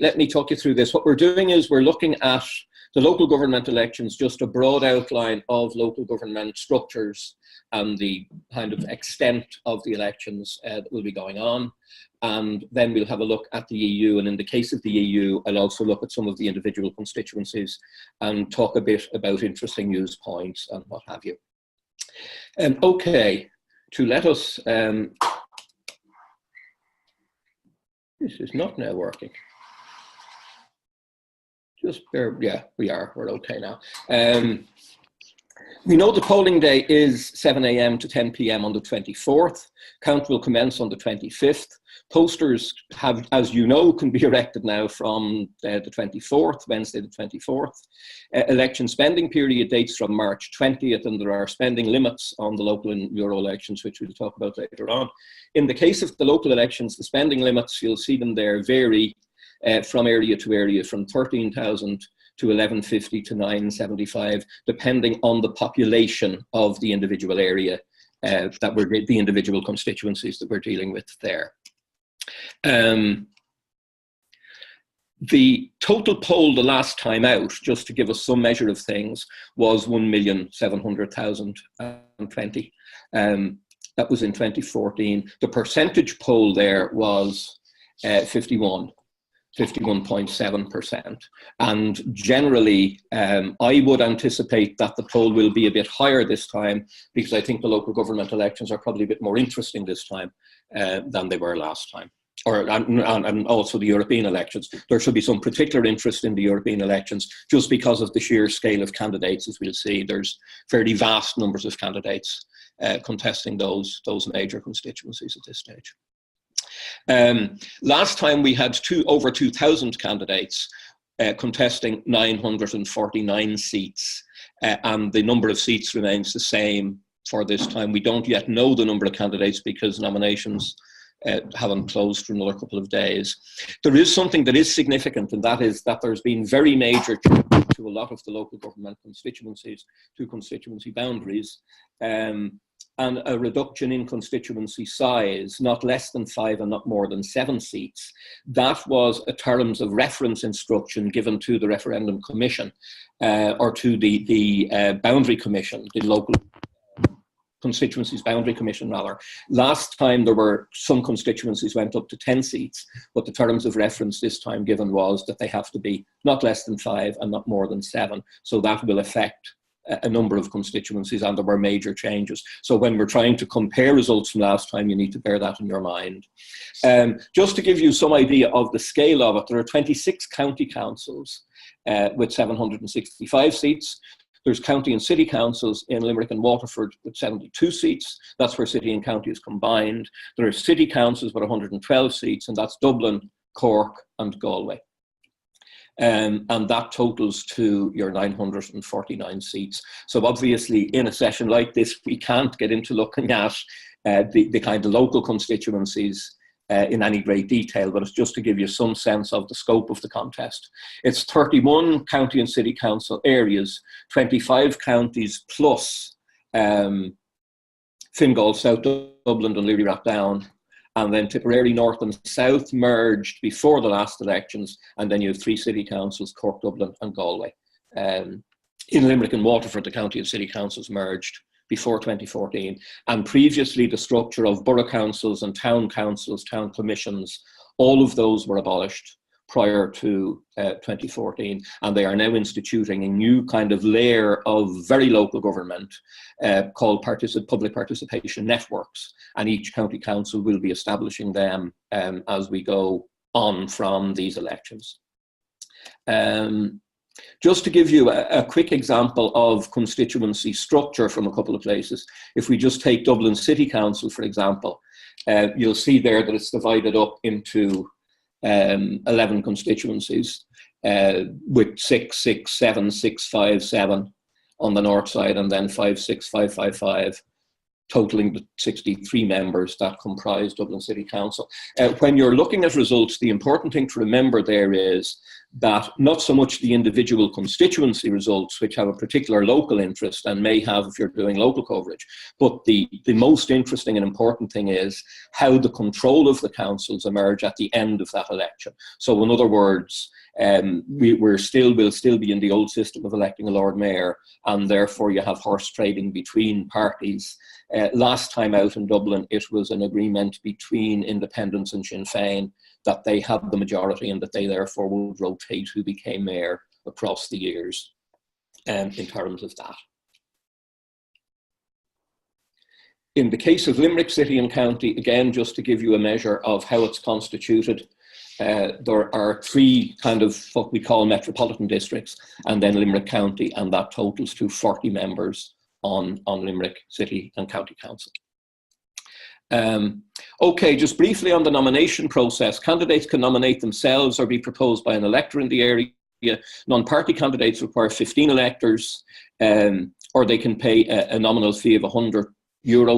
let me talk you through this. What we're doing is we're looking at the local government elections, just a broad outline of local government structures and the kind of extent of the elections that will be going on. And then we'll have a look at the EU. And in the case of the EU, I'll also look at some of the individual constituencies and talk a bit about interesting news points and what have you. Okay, to let us, this is not now working. Just bear, yeah, we're okay now. We know the polling day is 7 a.m. to 10 p.m. on the 24th. Count will commence on the 25th. Posters have, as you know, can be erected now from the 24th, Wednesday the 24th. Election spending period dates from March 20th, and there are spending limits on the local and Euro elections, which we'll talk about later on. In the case of the local elections, the spending limits, you'll see them there, vary from area to area, from 13,000 to 1150 to 975, depending on the population of the individual area that we're, the individual constituencies that we're dealing with there. The total poll the last time out, just to give us some measure of things, was 1,700,020. That was in 2014. The percentage poll there was 51.7%. And generally, I would anticipate that the poll will be a bit higher this time, because I think the local government elections are probably a bit more interesting this time than they were last time. And also the European elections. There should be some particular interest in the European elections just because of the sheer scale of candidates. As we'll see, there's fairly vast numbers of candidates contesting those major constituencies at this stage. Last time we had over 2,000 candidates contesting 949 seats, and the number of seats remains the same for this time. We don't yet know the number of candidates because nominations haven't closed for another couple of days. There is something that is significant, and that is that there's been very major changes to a lot of the local government constituencies, to constituency boundaries, and a reduction in constituency size, not less than 5 and not more than 7 seats. That was a terms of reference instruction given to the referendum commission, or to the boundary commission, the local constituencies boundary commission rather. Last time there were some constituencies went up to 10 seats, but the terms of reference this time given was that they have to be not less than 5 and not more than 7. So that will affect a number of constituencies, and there were major changes. So when we're trying to compare results from last time, you need to bear that in your mind. Just to give you some idea of the scale of it, there are 26 county councils with 765 seats. There's county and city councils in Limerick and Waterford with 72 seats. That's where city and county is combined. There are city councils with 112 seats, and that's Dublin, Cork, and Galway. And that totals to your 949 seats. So obviously, in a session like this, we can't get into looking at the kind of local constituencies in any great detail, but it's just to give you some sense of the scope of the contest. It's 31 county and city council areas, 25 counties plus Fingal, South Dublin and Leary Rathdown, and then Tipperary North and South merged before the last elections, and then you have 3 city councils, Cork, Dublin and Galway. In Limerick and Waterford, the county and city councils merged before 2014, and previously the structure of borough councils and town councils, town commissions, all of those were abolished prior to 2014, and they are now instituting a new kind of layer of very local government called public participation networks, and each county council will be establishing them as we go on from these elections. Just to give you a quick example of constituency structure from a couple of places, if we just take Dublin City Council, for example, you'll see there that it's divided up into 11 constituencies with 6, 6, 7, 6, 5, 7 on the north side, and then 5, 6, 5, 5, 5, totaling the 63 members that comprise Dublin City Council. When you're looking at results, the important thing to remember there is that not so much the individual constituency results, which have a particular local interest and may have if you're doing local coverage, but the most interesting and important thing is how the control of the councils emerge at the end of that election. So in other words, we'll still be in the old system of electing a Lord Mayor, and therefore you have horse trading between parties. Last time out in Dublin, it was an agreement between Independents and Sinn Féin that they had the majority and that they therefore would rotate who became mayor across the years in terms of that. In the case of Limerick City and County, again, just to give you a measure of how it's constituted, there are 3 kind of what we call metropolitan districts, and then Limerick County, and that totals to 40 members on Limerick City and County Council. Okay, just briefly on the nomination process. Candidates can nominate themselves or be proposed by an elector in the area. Non-party candidates require 15 electors, or they can pay a nominal fee of €100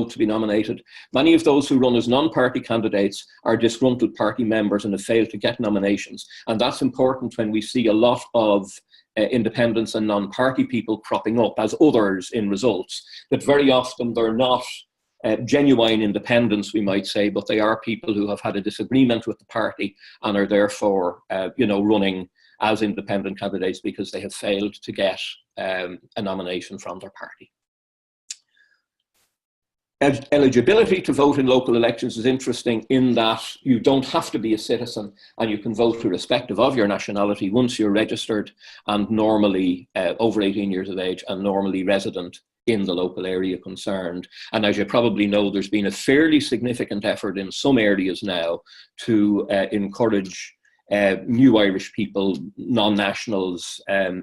to be nominated. Many of those who run as non-party candidates are disgruntled party members and have failed to get nominations. And that's important when we see a lot of independents and non-party people cropping up as others in results, that very often they're not genuine independents, we might say, but they are people who have had a disagreement with the party and are therefore, running as independent candidates because they have failed to get a nomination from their party. Eligibility to vote in local elections is interesting in that you don't have to be a citizen, and you can vote irrespective of your nationality once you're registered and normally over 18 years of age and normally resident in the local area concerned. And as you probably know, there's been a fairly significant effort in some areas now to encourage new Irish people, non-nationals,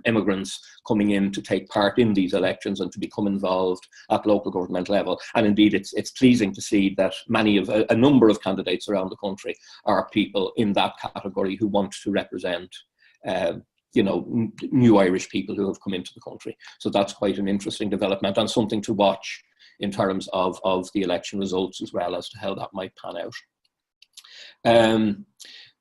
immigrants coming in to take part in these elections and to become involved at local government level. And indeed, it's pleasing to see that a number of candidates around the country are people in that category who want to represent new Irish people who have come into the country. So that's quite an interesting development and something to watch in terms of the election results as well as to how that might pan out.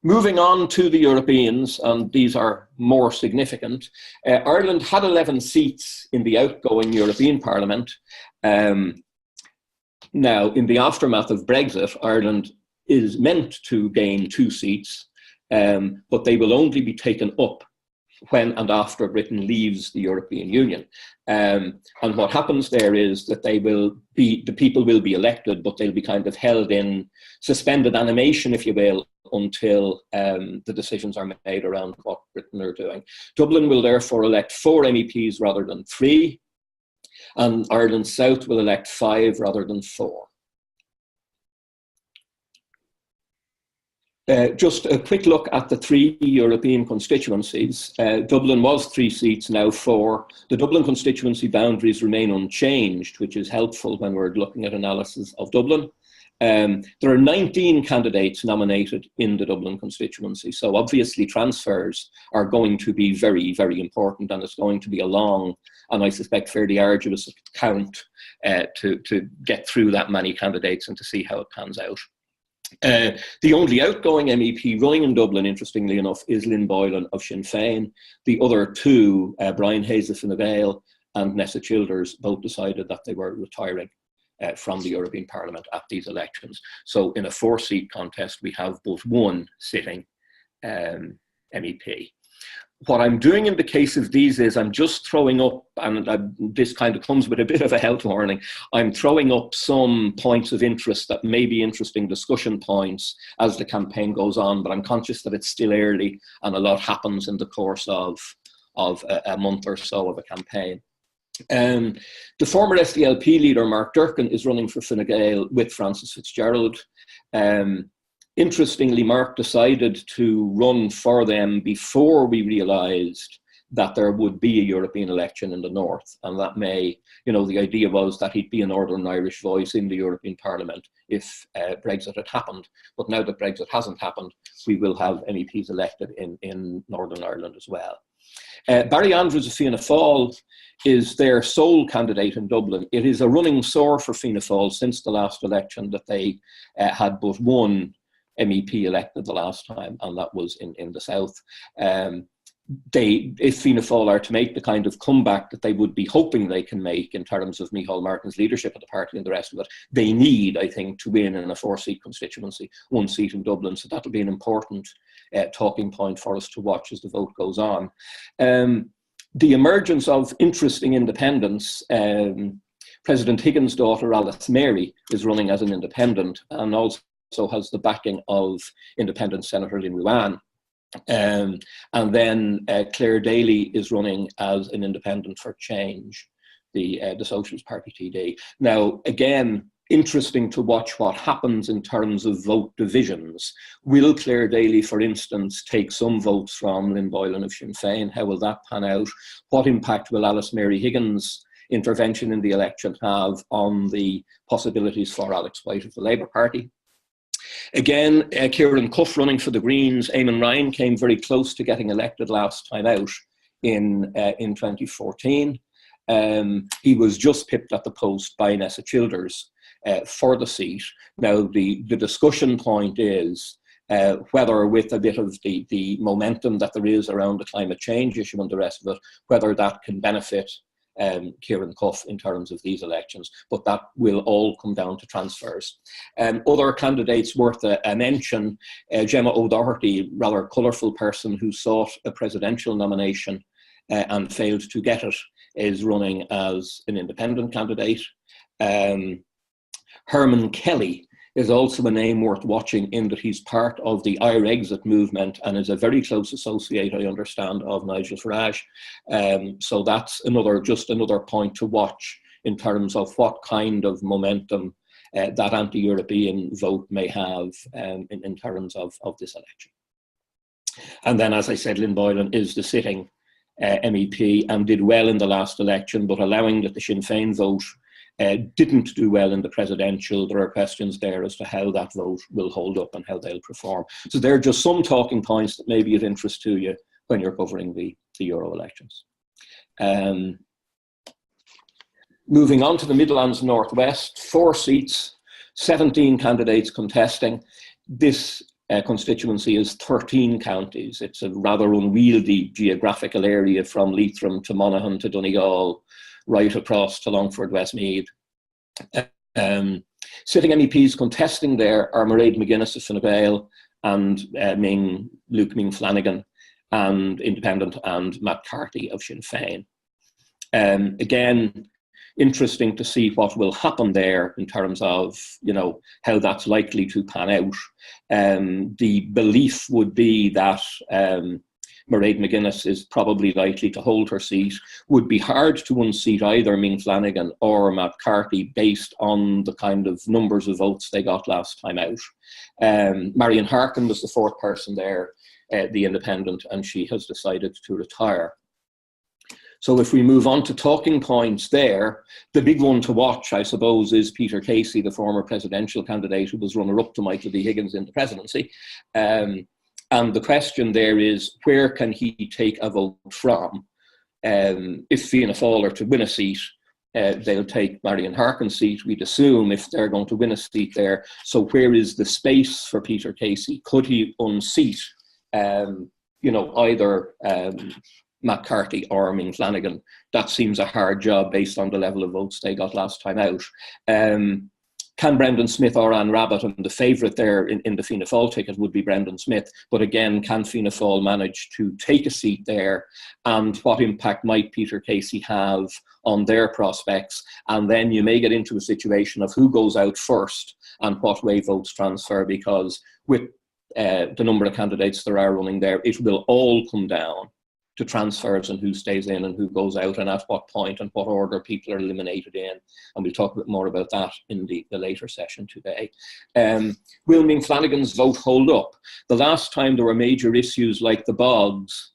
Moving on to the Europeans, and these are more significant. Ireland had 11 seats in the outgoing European Parliament. Now, in the aftermath of Brexit, Ireland is meant to gain 2 seats, but they will only be taken up when and after Britain leaves the European Union. And what happens there is that the people will be elected, but they'll be kind of held in suspended animation, if you will, until the decisions are made around what Britain are doing. Dublin will therefore elect 4 MEPs rather than 3, and Ireland South will elect 5 rather than 4. Just a quick look at the 3 European constituencies. Dublin was 3 seats, now 4. The Dublin constituency boundaries remain unchanged, which is helpful when we're looking at analysis of Dublin. There are 19 candidates nominated in the Dublin constituency, so obviously transfers are going to be very, very important, and it's going to be a long and I suspect fairly arduous count to get through that many candidates and to see how it pans out. The only outgoing MEP running in Dublin, interestingly enough, is Lynn Boylan of Sinn Féin. The other 2, Brian Hayes of Fine Gael and Nessa Childers, both decided that they were retiring from the European Parliament at these elections. So in a 4-seat contest, we have but 1 sitting MEP. What I'm doing in the case of these is I'm just throwing up, and this kind of comes with a bit of a health warning, I'm throwing up some points of interest that may be interesting discussion points as the campaign goes on, but I'm conscious that it's still early and a lot happens in the course of a month or so of a campaign. The former SDLP leader, Mark Durkan, is running for Fine Gael with Francis Fitzgerald. Interestingly, Mark decided to run for them before we realised that there would be a European election in the north, and that may, the idea was that he'd be a Northern Irish voice in the European Parliament if Brexit had happened. But now that Brexit hasn't happened, we will have MEPs elected in Northern Ireland as well. Barry Andrews of Fianna Fáil is their sole candidate in Dublin. It is a running sore for Fianna Fáil since the last election that they had but 1 MEP elected the last time, and that was in the south. if Fianna Fáil are to make the kind of comeback that they would be hoping they can make in terms of Micheál Martin's leadership of the party and the rest of it, they need, I think, to win in a 4-seat constituency, 1 seat in Dublin. So that'll be an important talking point for us to watch as the vote goes on. The emergence of interesting independents, President Higgins' daughter, Alice Mary, is running as an independent and also has the backing of independent Senator Lynn Ruane. And then Claire Daly is running as an independent for Change, the Socialist Party TD. Now, again, interesting to watch what happens in terms of vote divisions. Will Claire Daly, for instance, take some votes from Lynn Boylan of Sinn Féin? How will that pan out? What impact will Alice Mary Higgins' intervention in the election have on the possibilities for Alex White of the Labour Party? Again, Kieran Cuffe running for the Greens. Eamon Ryan came very close to getting elected last time out in 2014. He was just pipped at the post by Nessa Childers for the seat. Now, the discussion point is whether, with a bit of the momentum that there is around the climate change issue and the rest of it, whether that can benefit Kieran Cuffe in terms of these elections, but that will all come down to transfers. Other candidates worth a mention, Gemma O'Doherty, rather colourful person who sought a presidential nomination and failed to get it, is running as an independent candidate. Herman Kelly is also a name worth watching in that he's part of the Irish exit movement and is a very close associate, I understand, of Nigel Farage. So that's just another point to watch in terms of what kind of momentum that anti-European vote may have in terms of this election. And then, as I said, Lynn Boylan is the sitting MEP and did well in the last election, but allowing that the Sinn Féin vote didn't do well in the presidential, there are questions there as to how that vote will hold up and how they'll perform. So there are just some talking points that may be of interest to you when you're covering the Euro elections. Moving on to the Midlands Northwest, 4 seats, 17 candidates contesting. This constituency is 13 counties. It's a rather unwieldy geographical area from Leitrim to Monaghan to Donegal, right across to Longford, Westmeath. Sitting MEPs contesting there are Mairead McGuinness of Fine Gael and Luke Ming Flanagan, and independent, and Matt Carthy of Sinn Féin. Again, interesting to see what will happen there in terms of, how that's likely to pan out. The belief would be that Mairead McGuinness is probably likely to hold her seat. Would be hard to unseat either Ming Flanagan or Matt Carthy based on the kind of numbers of votes they got last time out. Marion Harkin was the 4th person there, the independent, and she has decided to retire. So if we move on to talking points there, the big one to watch, I suppose, is Peter Casey, the former presidential candidate who was runner-up to Michael D. Higgins in the presidency. And the question there is, where can he take a vote from? If Fianna Fáil are to win a seat, they'll take Marion Harkin's seat, we'd assume, if they're going to win a seat there. So where is the space for Peter Casey? Could he unseat, either Matt Carthy or Ming Flanagan? That seems a hard job based on the level of votes they got last time out. Can Brendan Smith or Anne Rabbitte, and the favourite there in the Fianna Fáil ticket would be Brendan Smith, but again, can Fianna Fáil manage to take a seat there, and what impact might Peter Casey have on their prospects? And then you may get into a situation of who goes out first and what way votes transfer, because with the number of candidates there are running there, it will all come down to transfers and who stays in and who goes out, and at what point and what order people are eliminated in. And we'll talk a bit more about that in the later session today. Will Ming Flanagan's vote hold up? The last time there were major issues like the bogs,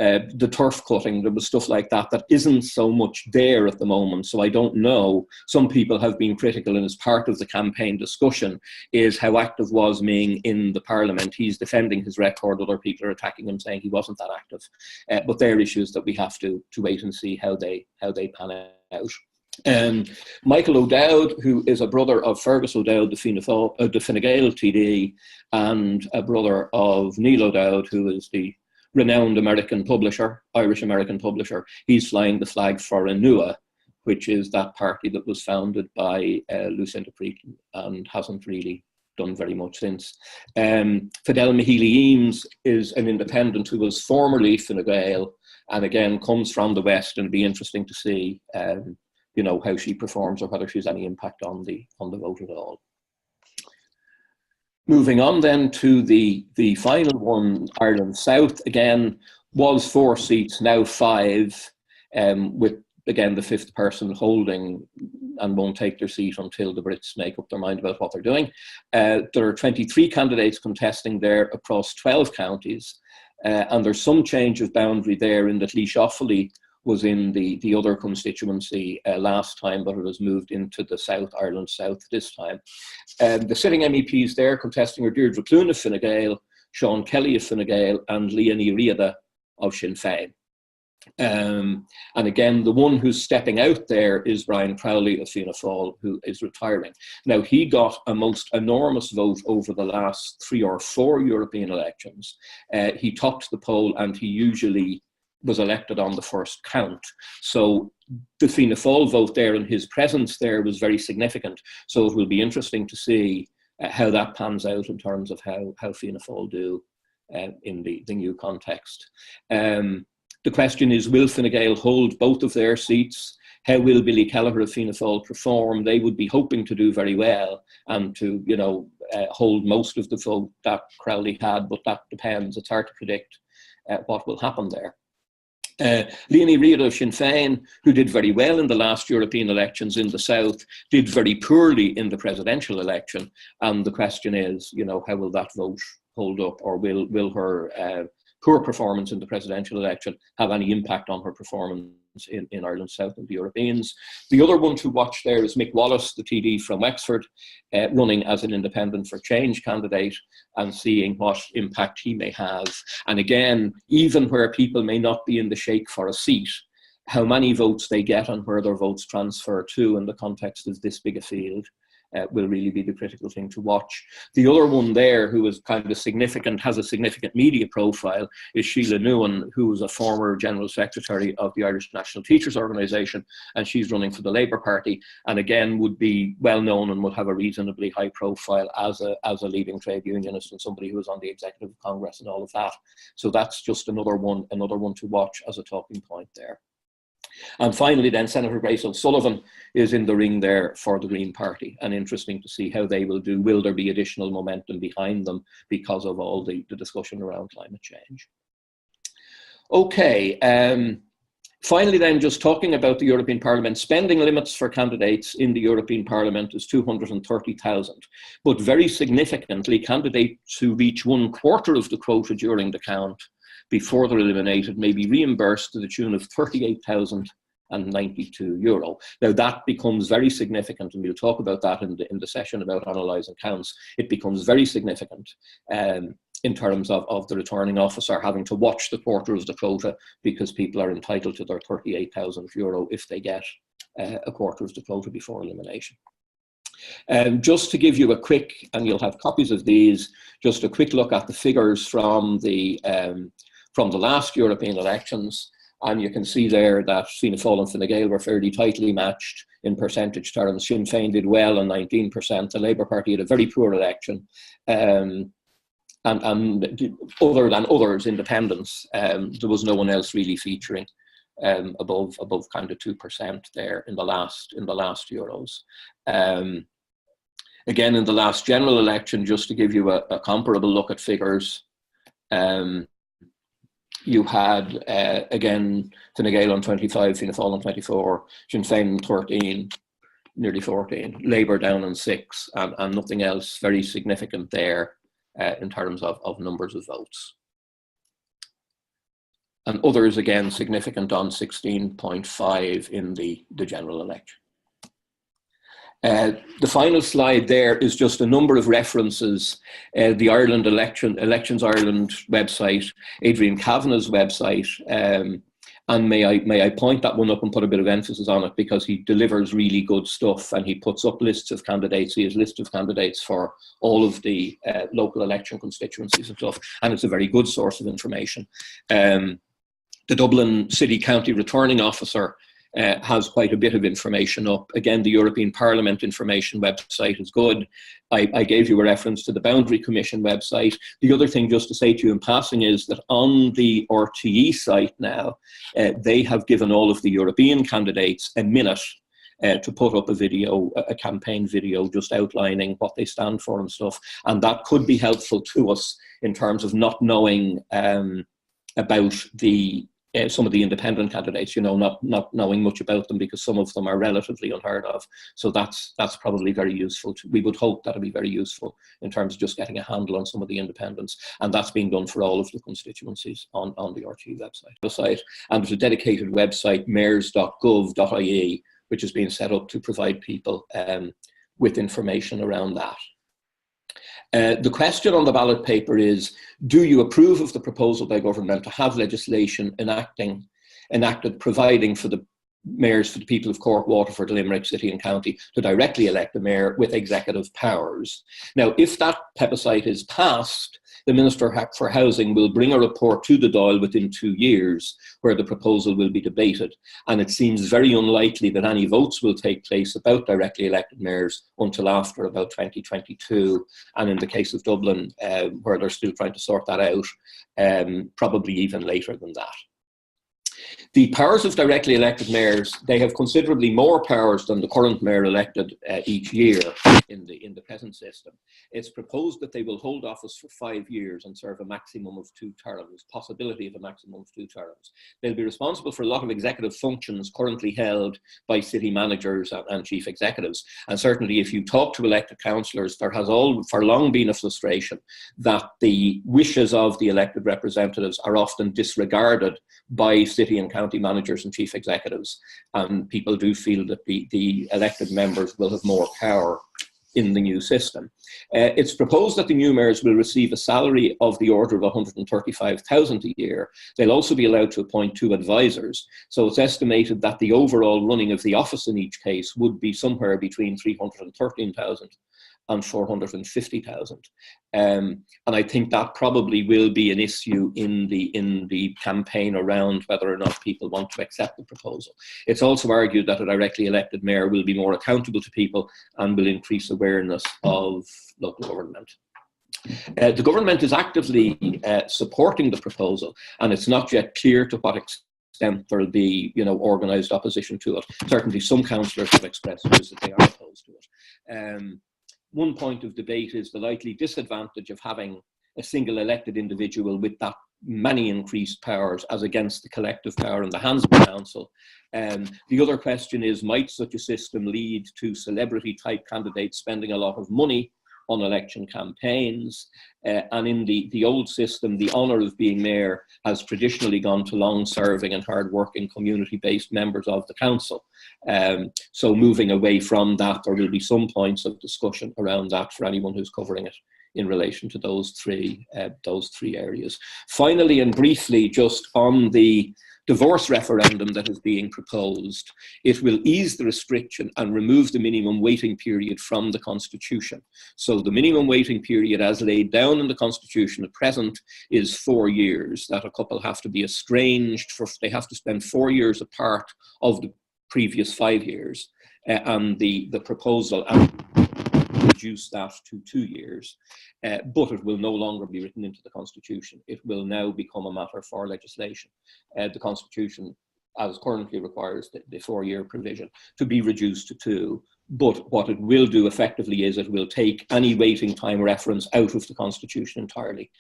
the turf cutting, there was stuff like that that isn't so much there at the moment. So I don't know. Some people have been critical, and as part of the campaign discussion is how active was Ming in the Parliament. He's defending his record. Other people are attacking him, saying he wasn't that active. But they're issues that we have to wait and see how they pan out. Michael O'Dowd, who is a brother of Fergus O'Dowd, the Fine Gael TD, and a brother of Neil O'Dowd, who is the renowned American publisher, Irish-American publisher. He's flying the flag for Anua, which is that party that was founded by Lucinda Creighton and hasn't really done very much since. Fidel Mahili-Eames is an independent who was formerly Fine Gael, and again comes from the West, and it'd be interesting to see you know, how she performs or whether she's any impact on the vote at all. Moving on then to the final one, Ireland South, again, was 4 seats, now 5, with, again, the 5th person holding and won't take their seat until the Brits make up their mind about what they're doing. There are 23 candidates contesting there across 12 counties, and there's some change of boundary there in that Laois Offaly was in the other constituency last time, but it has moved into the South, Ireland South this time. The sitting MEPs there contesting are Deirdre Clune of Fine Gael, Sean Kelly of Fine Gael, and Leonie Riada of Sinn Féin. And again, the one who's stepping out there is Brian Crowley of Fianna Fáil, who is retiring. Now, he got a most enormous vote over the last 3 or 4 European elections. He topped the poll, and he usually was elected on the first count. So the Fianna Fáil vote there and his presence there was very significant. So it will be interesting to see how that pans out in terms of how Fianna Fáil do in the new context. The question is, will Fine Gael hold both of their seats? How will Billy Kelleher of Fianna Fáil perform? They would be hoping to do very well and to, you know, hold most of the vote that Crowley had, but that depends. It's hard to predict what will happen there. Leonie Riada of Sinn Féin, who did very well in the last European elections in the South, did very poorly in the presidential election. And the question is, you know, how will that vote hold up, or will her poor performance in the presidential election have any impact on her performance in Ireland South and the Europeans? The other one to watch there is Mick Wallace, the TD from Wexford, running as an independent for change candidate and seeing what impact he may have. And again, even where people may not be in the shake for a seat, how many votes they get and where their votes transfer to in the context of this big a field will really be the critical thing to watch. The other one there who is kind of significant, has a significant media profile, is Sheila Newan, who was a former General Secretary of the Irish National Teachers Organisation, and she's running for the Labour Party, and again would be well known and would have a reasonably high profile as a leading trade unionist and somebody who was on the Executive of Congress and all of that. So that's just another one to watch as a talking point there. And finally then, Senator Grace O'Sullivan is in the ring there for the Green Party, and interesting to see how they will do. Will there be additional momentum behind them because of all the discussion around climate change? Okay, finally then, just talking about the European Parliament, spending limits for candidates in the European Parliament is 230,000, but very significantly, candidates who reach 1/4 of the quota during the count before they're eliminated may be reimbursed to the tune of €38,092. Now that becomes very significant, and we'll talk about that in the session about analysing counts. It becomes very significant in terms of the returning officer having to watch the quarter of the quota, because people are entitled to their €38,000 if they get a quarter of the quota before elimination. Just to give you a quick, and you'll have copies of these, just a quick look at the figures from the last European elections, and you can see there that Fianna Fáil and Fine Gael were fairly tightly matched in percentage terms. Sinn Féin did well on 19%. The Labour Party had a very poor election, and other than others, independents, there was no one else really featuring above kind of 2% there in the last Euros. Again, in the last general election, just to give you a comparable look at figures, you had, again, Fine Gael on 25, Fianna Fáil on 24, Sinn Féin on 13, nearly 14, Labour down on 6, and nothing else very significant there in terms of numbers of votes. And others, again, significant on 16.5 in the general election. The final slide there is just a number of references. The Elections Ireland website, Adrian Kavanagh's website, And may I point that one up and put a bit of emphasis on it, because he delivers really good stuff, and he puts up lists of candidates. He has lists of candidates for all of the local election constituencies and stuff, and it's a very good source of information. The Dublin City County Returning Officer has quite a bit of information up. Again, the European Parliament information website is good. I gave you a reference to the Boundary Commission website. The other thing, just to say to you in passing, is that on the RTE site now, they have given all of the European candidates a minute to put up a video, a campaign video, just outlining what they stand for and stuff. And that could be helpful to us in terms of not knowing about the some of the independent candidates, you know, not knowing much about them, because some of them are relatively unheard of. So that's probably very useful. We would hope that'll be very useful in terms of just getting a handle on some of the independents. And that's being done for all of the constituencies on the RTE website. And there's a dedicated website, mayors.gov.ie, which is being set up to provide people with information around that. The question on the ballot paper is, do you approve of the proposal by government to have legislation enacted providing for the mayors for the people of Cork, Waterford, Limerick City and County to directly elect a mayor with executive powers? Now, if that plebiscite is passed, the Minister for Housing will bring a report to the Dáil within 2 years where the proposal will be debated. And it seems very unlikely that any votes will take place about directly elected mayors until after about 2022. And in the case of Dublin, where they're still trying to sort that out, probably even later than that. The powers of directly elected mayors, they have considerably more powers than the current mayor elected each year in the present system. It's proposed that they will hold office for 5 years and serve a maximum of 2 terms, possibility of a maximum of 2 terms. They'll be responsible for a lot of executive functions currently held by city managers and chief executives. And certainly if you talk to elected councillors, there has for long been a frustration that the wishes of the elected representatives are often disregarded by city and county managers and chief executives, and people do feel that the elected members will have more power in the new system. It's proposed that the new mayors will receive a salary of the order of 135,000 a year. They'll also be allowed to appoint 2 advisors. So it's estimated that the overall running of the office in each case would be somewhere between 313,000 and 450,000. And I think that probably will be an issue in the campaign around whether or not people want to accept the proposal. It's also argued that a directly elected mayor will be more accountable to people and will increase awareness of local government. The government is actively supporting the proposal, and it's not yet clear to what extent there will be, you know, organised opposition to it. Certainly some councillors have expressed views that they are opposed to it. One point of debate is the likely disadvantage of having a single elected individual with that many increased powers as against the collective power in the hands of the council. The other question is, might such a system lead to celebrity type candidates spending a lot of money on election campaigns? And in the old system, the honour of being mayor has traditionally gone to long-serving and hard-working community-based members of the council. So moving away from that, there will be some points of discussion around that for anyone who's covering it in relation to those three areas. Finally and briefly, just on the divorce referendum that is being proposed, it will ease the restriction and remove the minimum waiting period from the Constitution. So the minimum waiting period as laid down in the Constitution at present is 4 years, that a couple have to be estranged they have to spend 4 years apart of the previous 5 years. And the proposal reduce that to 2 years, but it will no longer be written into the Constitution. It will now become a matter for legislation. The Constitution, as currently, requires the 4-year provision to be reduced to 2. But what it will do effectively is it will take any waiting time reference out of the Constitution entirely,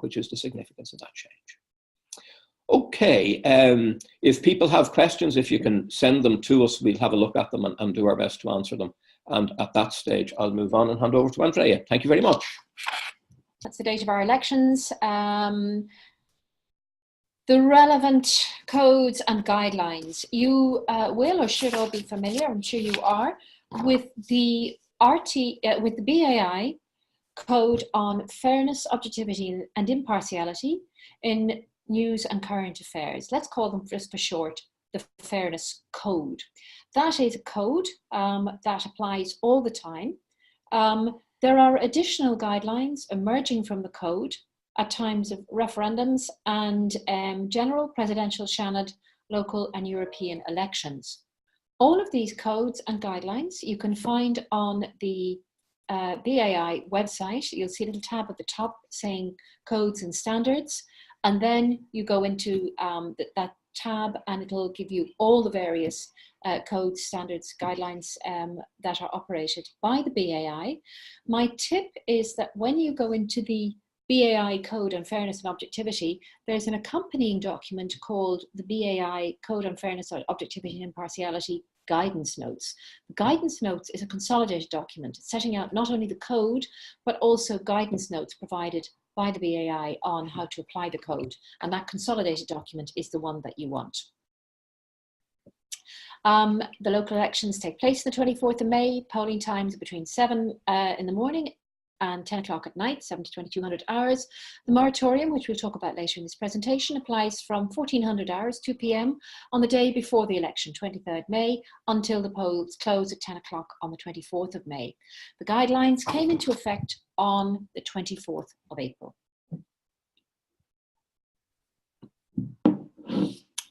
which is the significance of that change. Okay, if people have questions, if you can send them to us, we'll have a look at them and do our best to answer them. And at that stage, I'll move on and hand over to Andrea. Thank you very much. That's the date of our elections. The relevant codes and guidelines. You will or should all be familiar, I'm sure you are, with the with the BAI code on fairness, objectivity and impartiality. In news and current affairs. Let's call them just for short the Fairness Code. That is a code that applies all the time. There are additional guidelines emerging from the code at times of referendums and general, presidential, Seanad, local and European elections. All of these codes and guidelines you can find on the BAI website. You'll see a little tab at the top saying codes and standards, and then you go into that tab and it'll give you all the various codes, standards, guidelines that are operated by the BAI. My tip is that when you go into the BAI Code on Fairness and Objectivity, there's an accompanying document called the BAI Code on Fairness, Objectivity and Impartiality Guidance Notes. The Guidance Notes is a consolidated document setting out not only the code, but also guidance notes provided by the BAI on how to apply the code. And that consolidated document is the one that you want. The local elections take place on the 24th of May. Polling times are between 7 in the morning and 10 o'clock at night, 7 to 2200 hours. The moratorium, which we'll talk about later in this presentation, applies from 1400 hours, 2 p.m. on the day before the election, 23rd May, until the polls close at 10 o'clock on the 24th of May. The guidelines came into effect on the 24th of April.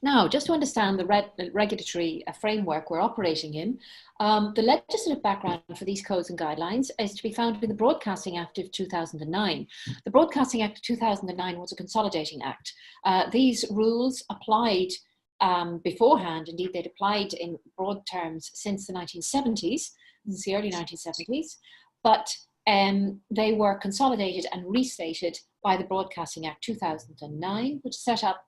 Now, just to understand the regulatory framework we're operating in, the legislative background for these codes and guidelines is to be found in the Broadcasting Act of 2009. The Broadcasting Act of 2009 was a consolidating act. These rules applied beforehand, indeed they'd applied in broad terms since the 1970s, since the early 1970s, but they were consolidated and restated by the Broadcasting Act 2009, which set up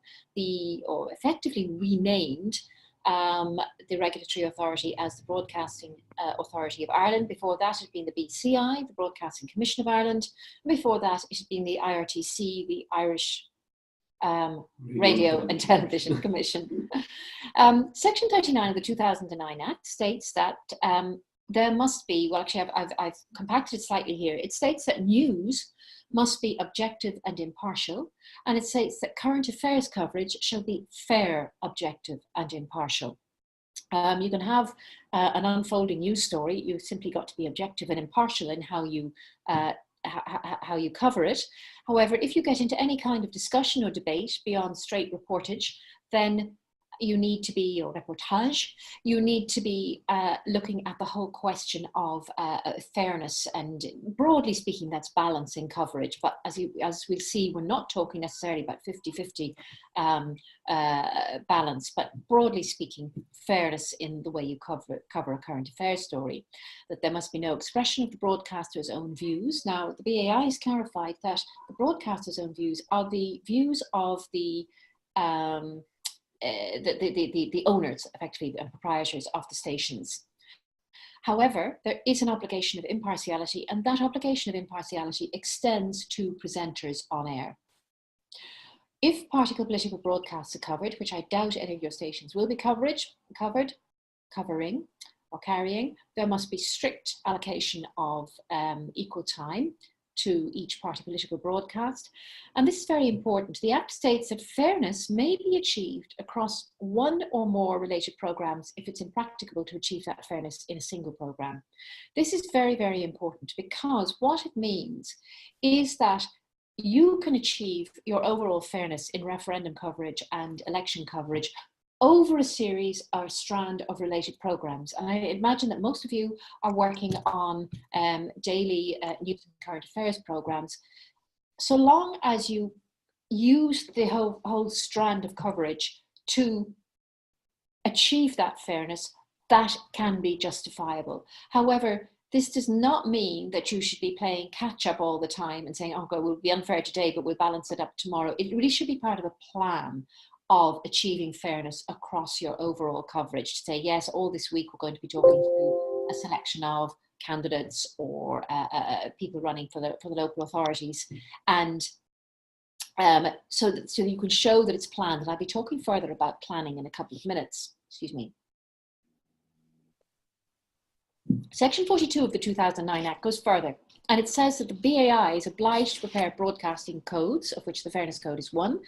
or effectively renamed the regulatory authority as the Broadcasting Authority of Ireland. Before that, it had been the BCI, the Broadcasting Commission of Ireland. And before that, it had been the IRTC, the Irish Radio and Television Commission. Section 39 of the 2009 Act states that there must be, well, actually, I've compacted it slightly here. It states that news must be objective and impartial, and it states that current affairs coverage shall be fair, objective, and impartial. You can have an unfolding news story. You've simply got to be objective and impartial in how you cover it. However, if you get into any kind of discussion or debate beyond straight reportage, then you need to be, or reportage, you need to be looking at the whole question of fairness, and broadly speaking, that's balancing coverage. But as we'll see, we're not talking necessarily about 50-50 balance, but broadly speaking, fairness in the way you cover a current affairs story. That there must be no expression of the broadcaster's own views. Now, the BAI has clarified that the broadcaster's own views are the views of the owners, effectively, and proprietors of the stations. However, there is an obligation of impartiality, and that obligation of impartiality extends to presenters on air. If particle political broadcasts are covered, which I doubt any of your stations will be covering or carrying, there must be strict allocation of equal time to each party political broadcast. And this is very important. The Act states that fairness may be achieved across one or more related programmes if it's impracticable to achieve that fairness in a single programme. This is very, very important, because what it means is that you can achieve your overall fairness in referendum coverage and election coverage over a series or strand of related programs. And I imagine that most of you are working on daily news and current affairs programs. So long as you use the whole strand of coverage to achieve that fairness, that can be justifiable. However, this does not mean that you should be playing catch up all the time and saying, oh God, we'll be unfair today, but we'll balance it up tomorrow. It really should be part of a plan of achieving fairness across your overall coverage, to say, yes, all this week we're going to be talking to a selection of candidates or people running for the local authorities. And so you can show that it's planned. And I'll be talking further about planning in a couple of minutes. Excuse me. Section 42 of the 2009 Act goes further, and it says that the BAI is obliged to prepare broadcasting codes, of which the Fairness Code is one,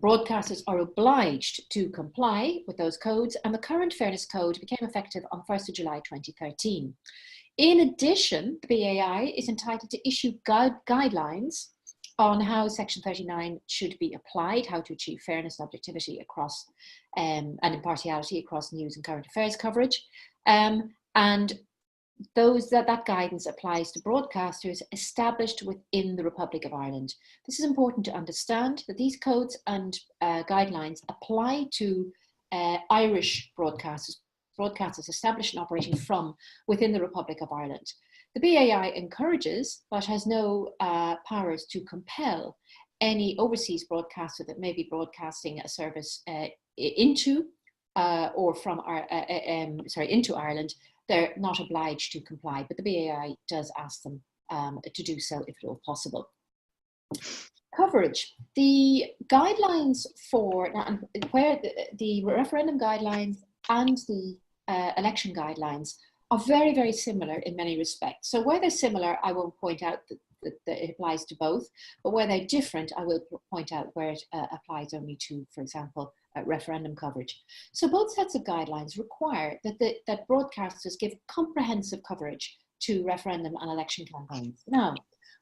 Broadcasters are obliged to comply with those codes, and the current Fairness Code became effective on 1st of July 2013. In addition, the BAI is entitled to issue guidelines on how Section 39 should be applied, how to achieve fairness and objectivity across and impartiality across news and current affairs coverage. And that guidance applies to broadcasters established within the Republic of Ireland. This is important to understand, that these codes and guidelines apply to Irish broadcasters established and operating from within the Republic of Ireland. The BAI encourages, but has no powers to compel, any overseas broadcaster that may be broadcasting a service into or from into Ireland. They're not obliged to comply, but the BAI does ask them to do so if at all possible. Coverage. The guidelines for where the referendum guidelines and the election guidelines are very, very similar in many respects. So where they're similar, I won't point out that it applies to both, but where they're different, I will point out where it applies only to, for example, referendum coverage. So both sets of guidelines require that broadcasters give comprehensive coverage to referendum and election campaigns. Now,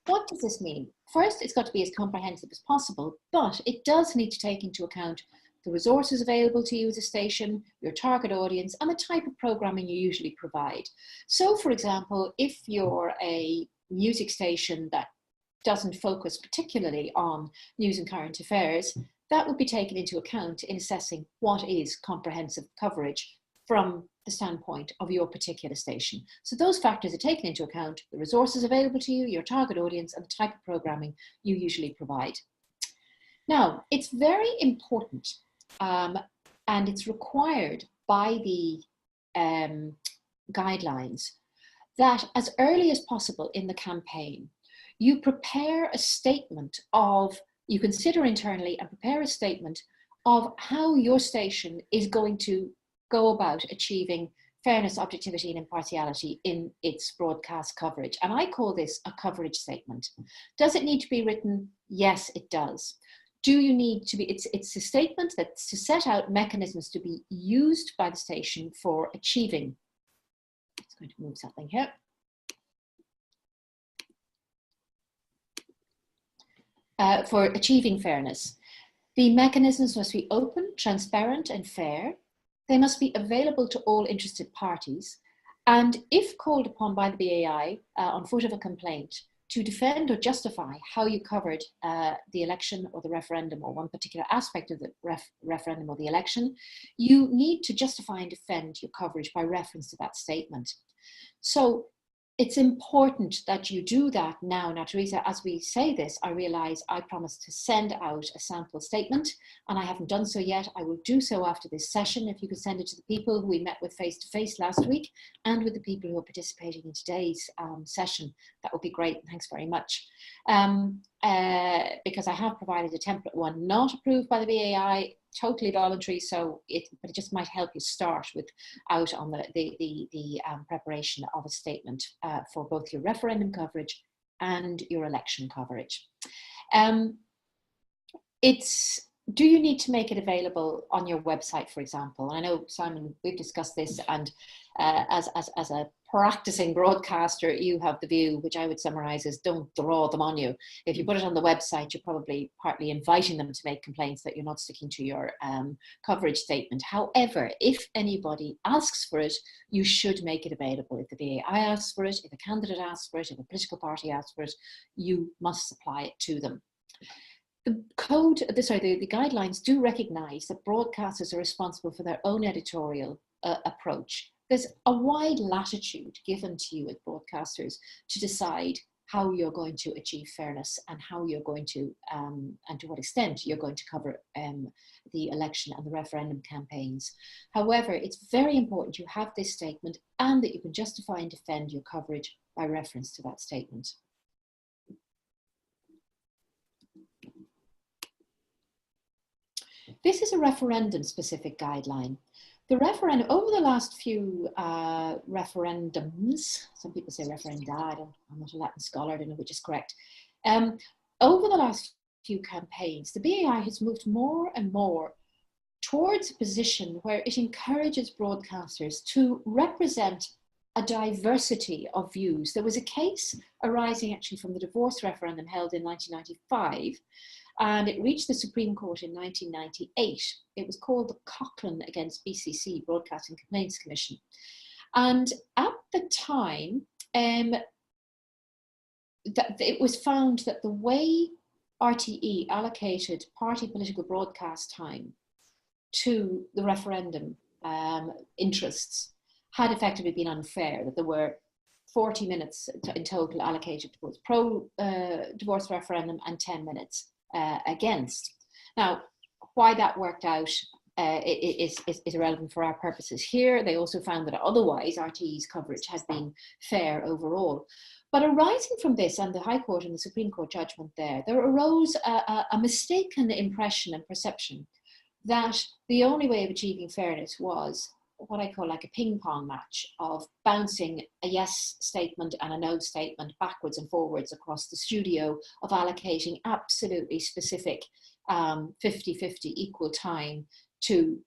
what does this mean? First, it's got to be as comprehensive as possible, but it does need to take into account the resources available to you as a station, your target audience, and the type of programming you usually provide. So, for example, if you're a music station that doesn't focus particularly on news and current affairs, that would be taken into account in assessing what is comprehensive coverage from the standpoint of your particular station. So those factors are taken into account: the resources available to you, your target audience, and the type of programming you usually provide. Now, it's very important and it's required by the guidelines that as early as possible in the campaign, you prepare a statement of, you consider internally and prepare a statement of how your station is going to go about achieving fairness, objectivity, and impartiality in its broadcast coverage. And I call this a coverage statement. Does it need to be written? Yes, it does. Do you need to be, it's a statement that's to set out mechanisms to be used by the station for achieving, it's going to move something here. For achieving fairness. The mechanisms must be open, transparent, and fair. They must be available to all interested parties. And if called upon by the BAI on foot of a complaint to defend or justify how you covered the election or the referendum or one particular aspect of the referendum or the election, you need to justify and defend your coverage by reference to that statement. So it's important that you do that now. Now, Teresa, as we say this, I realise I promised to send out a sample statement and I haven't done so yet. I will do so after this session. If you could send it to the people who we met with face-to-face last week and with the people who are participating in today's session, that would be great. Thanks very much. Because I have provided a template one not approved by the BAI, totally voluntary, but it just might help you start out on the preparation of a statement for both your referendum coverage and your election coverage. Do you need to make it available on your website, for example? I know, Simon, we've discussed this, and as a practicing broadcaster, you have the view, which I would summarize as don't draw them on you. If you put it on the website, you're probably partly inviting them to make complaints that you're not sticking to your coverage statement. However, if anybody asks for it, you should make it available. If the BAI asks for it, if a candidate asks for it, if a political party asks for it, you must supply it to them. The guidelines do recognise that broadcasters are responsible for their own editorial approach. There's a wide latitude given to you as broadcasters to decide how you're going to achieve fairness and how you're going to, and to what extent you're going to cover the election and the referendum campaigns. However, it's very important you have this statement and that you can justify and defend your coverage by reference to that statement. This is a referendum-specific guideline. The referendum, over the last few referendums, some people say referenda, I'm not a Latin scholar, I don't know which is correct. Over the last few campaigns, the BAI has moved more and more towards a position where it encourages broadcasters to represent a diversity of views. There was a case arising actually from the divorce referendum held in 1995, and it reached the Supreme Court in 1998. It was called the Coughlin against BCC, Broadcasting Complaints Commission. And at the time, that it was found that the way RTE allocated party political broadcast time to the referendum interests had effectively been unfair, that there were 40 minutes in total allocated towards pro-divorce referendum and 10 minutes against. Now, why that worked out is irrelevant for our purposes here. They also found that otherwise RTE's coverage has been fair overall. But arising from this and the High Court and the Supreme Court judgment there arose a mistaken impression and perception that the only way of achieving fairness was what I call like a ping pong match of bouncing a yes statement and a no statement backwards and forwards across the studio, of allocating absolutely specific 50-50 equal time to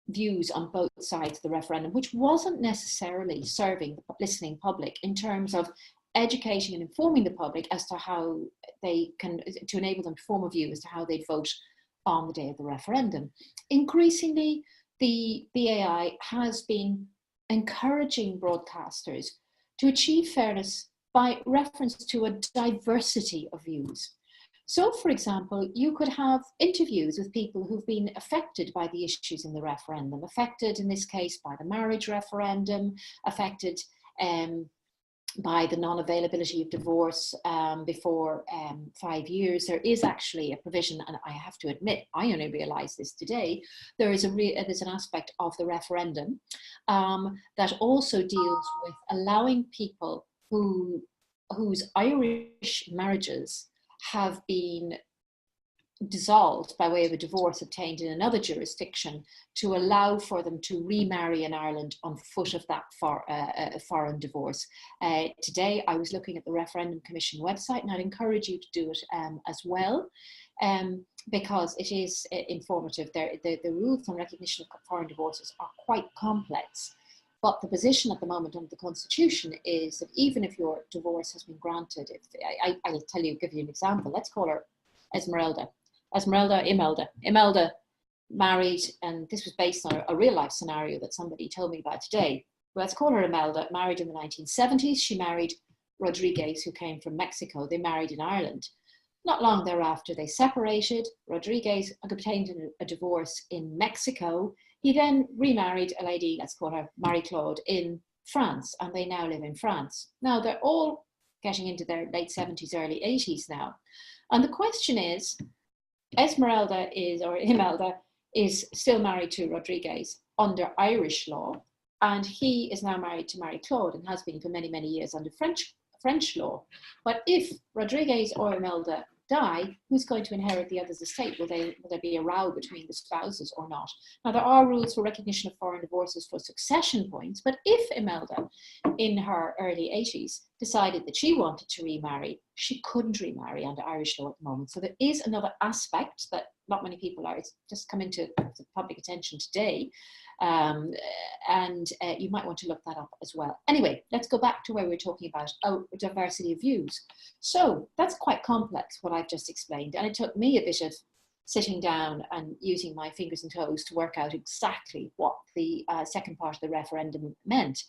views on both sides of the referendum, which wasn't necessarily serving the listening public in terms of educating and informing the public as to how they can, to enable them to form a view as to how they'd vote on the day of the referendum. Increasingly, the BAI has been encouraging broadcasters to achieve fairness by reference to a diversity of views. So, for example, you could have interviews with people who've been affected by the issues in the referendum, affected in this case by the marriage referendum, affected by the non-availability of divorce before 5 years. There is actually a provision, and I have to admit, I only realised this today, there's an aspect of the referendum that also deals with allowing people whose Irish marriages have been dissolved by way of a divorce obtained in another jurisdiction, to allow for them to remarry in Ireland on foot of that foreign divorce. Today I was looking at the Referendum Commission website, and I'd encourage you to do it as well, because it is informative. The rules on recognition of foreign divorces are quite complex, but the position at the moment under the Constitution is that even if your divorce has been granted, I'll give you an example. Let's call her Imelda married, and this was based on a real life scenario that somebody told me about today. Let's call her Imelda, married in the 1970s. She married Rodriguez, who came from Mexico. They married in Ireland. Not long thereafter, they separated. Rodriguez obtained a divorce in Mexico. He then remarried a lady, let's call her Marie-Claude, in France, and they now live in France. Now, they're all getting into their late 70s, early 80s now. And the question is, Imelda is still married to Rodriguez under Irish law, and he is now married to Marie-Claude and has been for many, many years under French law. But if Rodriguez or Imelda die, who's going to inherit the other's estate? Will there be a row between the spouses or not? Now, there are rules for recognition of foreign divorces for succession points, but if Imelda, in her early 80s, decided that she wanted to remarry, she couldn't remarry under Irish law at the moment. So there is another aspect that not many people are, it's just come into public attention today, and you might want to look that up as well. Anyway, let's go back to where we were talking about diversity of views. So that's quite complex, what I've just explained, and it took me a bit of sitting down and using my fingers and toes to work out exactly what the second part of the referendum meant.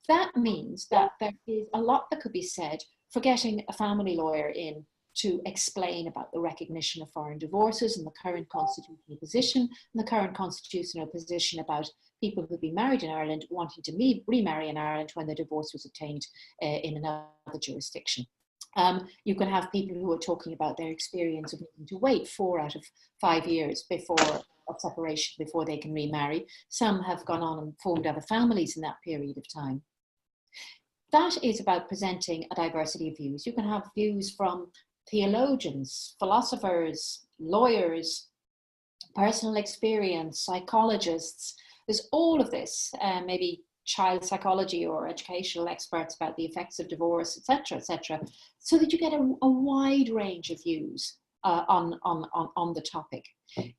That means that there is a lot that could be said for getting a family lawyer in to explain about the recognition of foreign divorces and the current constitutional position, and the current constitutional position about people who've been married in Ireland wanting to remarry in Ireland when their divorce was obtained in another jurisdiction. You can have people who are talking about their experience of needing to wait 4 out of 5 years of separation before they can remarry. Some have gone on and formed other families in that period of time. That is about presenting a diversity of views. You can have views from theologians, philosophers, lawyers, personal experience, psychologists. There's all of this, maybe child psychology or educational experts about the effects of divorce, etc., so that you get a wide range of views on the topic.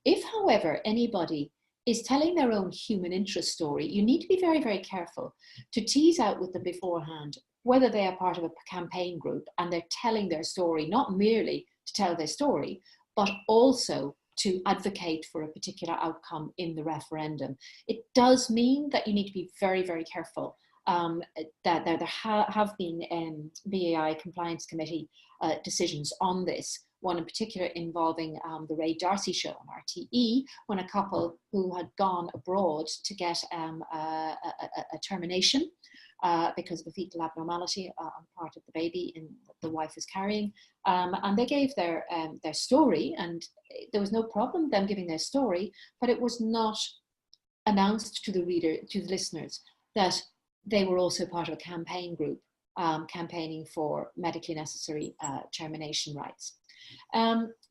If, however, anybody is telling their own human interest story, you need to be very, very careful to tease out with them beforehand whether they are part of a campaign group and they're telling their story, not merely to tell their story, but also to advocate for a particular outcome in the referendum. It does mean that you need to be very, very careful. That there have been BAI Compliance Committee decisions on this, one in particular involving the Ray Darcy show on RTE, when a couple who had gone abroad to get a termination because of a fetal abnormality on part of the baby the wife was carrying, and they gave their story, and there was no problem them giving their story, but it was not announced to the listeners that they were also part of a campaign group campaigning for medically necessary termination rights.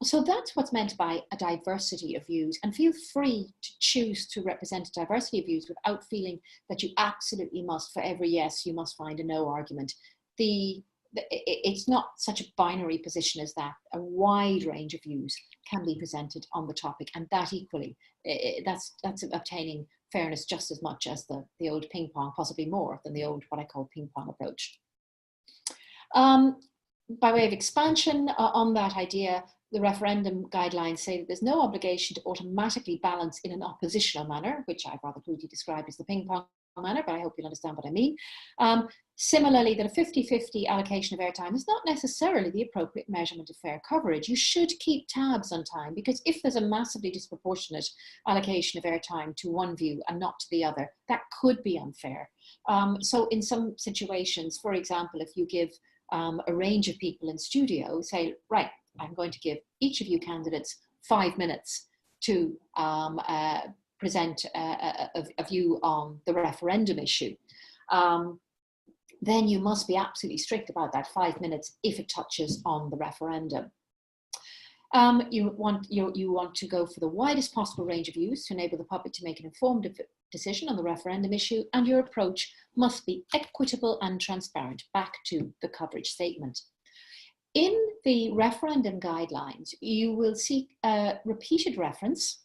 So that's what's meant by a diversity of views, and feel free to choose to represent a diversity of views without feeling that you absolutely must, for every yes, you must find a no argument. It's not such a binary position as that. A wide range of views can be presented on the topic, and that equally, that's obtaining fairness just as much as the old ping pong, possibly more than the old, what I call ping pong approach. By way of expansion on that idea, the referendum guidelines say that there's no obligation to automatically balance in an oppositional manner, which I've rather crudely described as the ping pong manner, but I hope you'll understand what I mean. Similarly, that a 50-50 allocation of airtime is not necessarily the appropriate measurement of fair coverage. You should keep tabs on time, because if there's a massively disproportionate allocation of airtime to one view and not to the other, that could be unfair. So in some situations, for example, if you give a range of people in studio, say, right, I'm going to give each of you candidates 5 minutes to present a view on the referendum issue, then you must be absolutely strict about that 5 minutes if it touches on the referendum. You want to go for the widest possible range of views to enable the public to make an informed decision on the referendum issue, and your approach must be equitable and transparent. Back to the coverage statement. In the referendum guidelines, you will see a repeated reference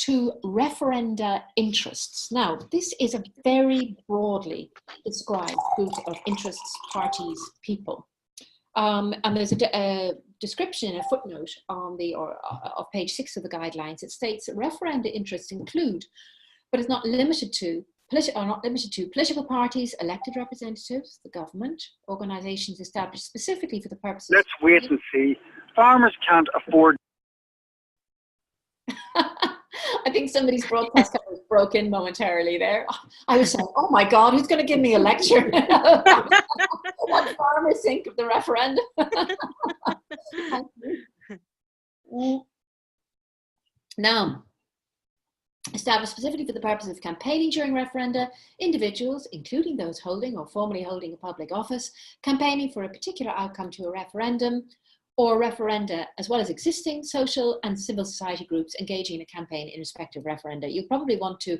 to referenda interests. Now, this is a very broadly described group of interests, parties, people. And there's a description in a footnote on of page 6 of the guidelines. It states that referenda interests include, but is not limited to, political parties, elected representatives, the government, organisations established specifically for the purposes. Let's wait and see. Farmers can't afford. I think somebody's broadcast was broke in momentarily there. I was saying, oh my God, who's going to give me a lecture? What farmers think of the referendum? Now, established specifically for the purpose of campaigning during referenda, individuals, including those holding or formerly holding a public office, campaigning for a particular outcome to a referendum or referenda, as well as existing social and civil society groups engaging in a campaign in respect of referenda. You'll probably want to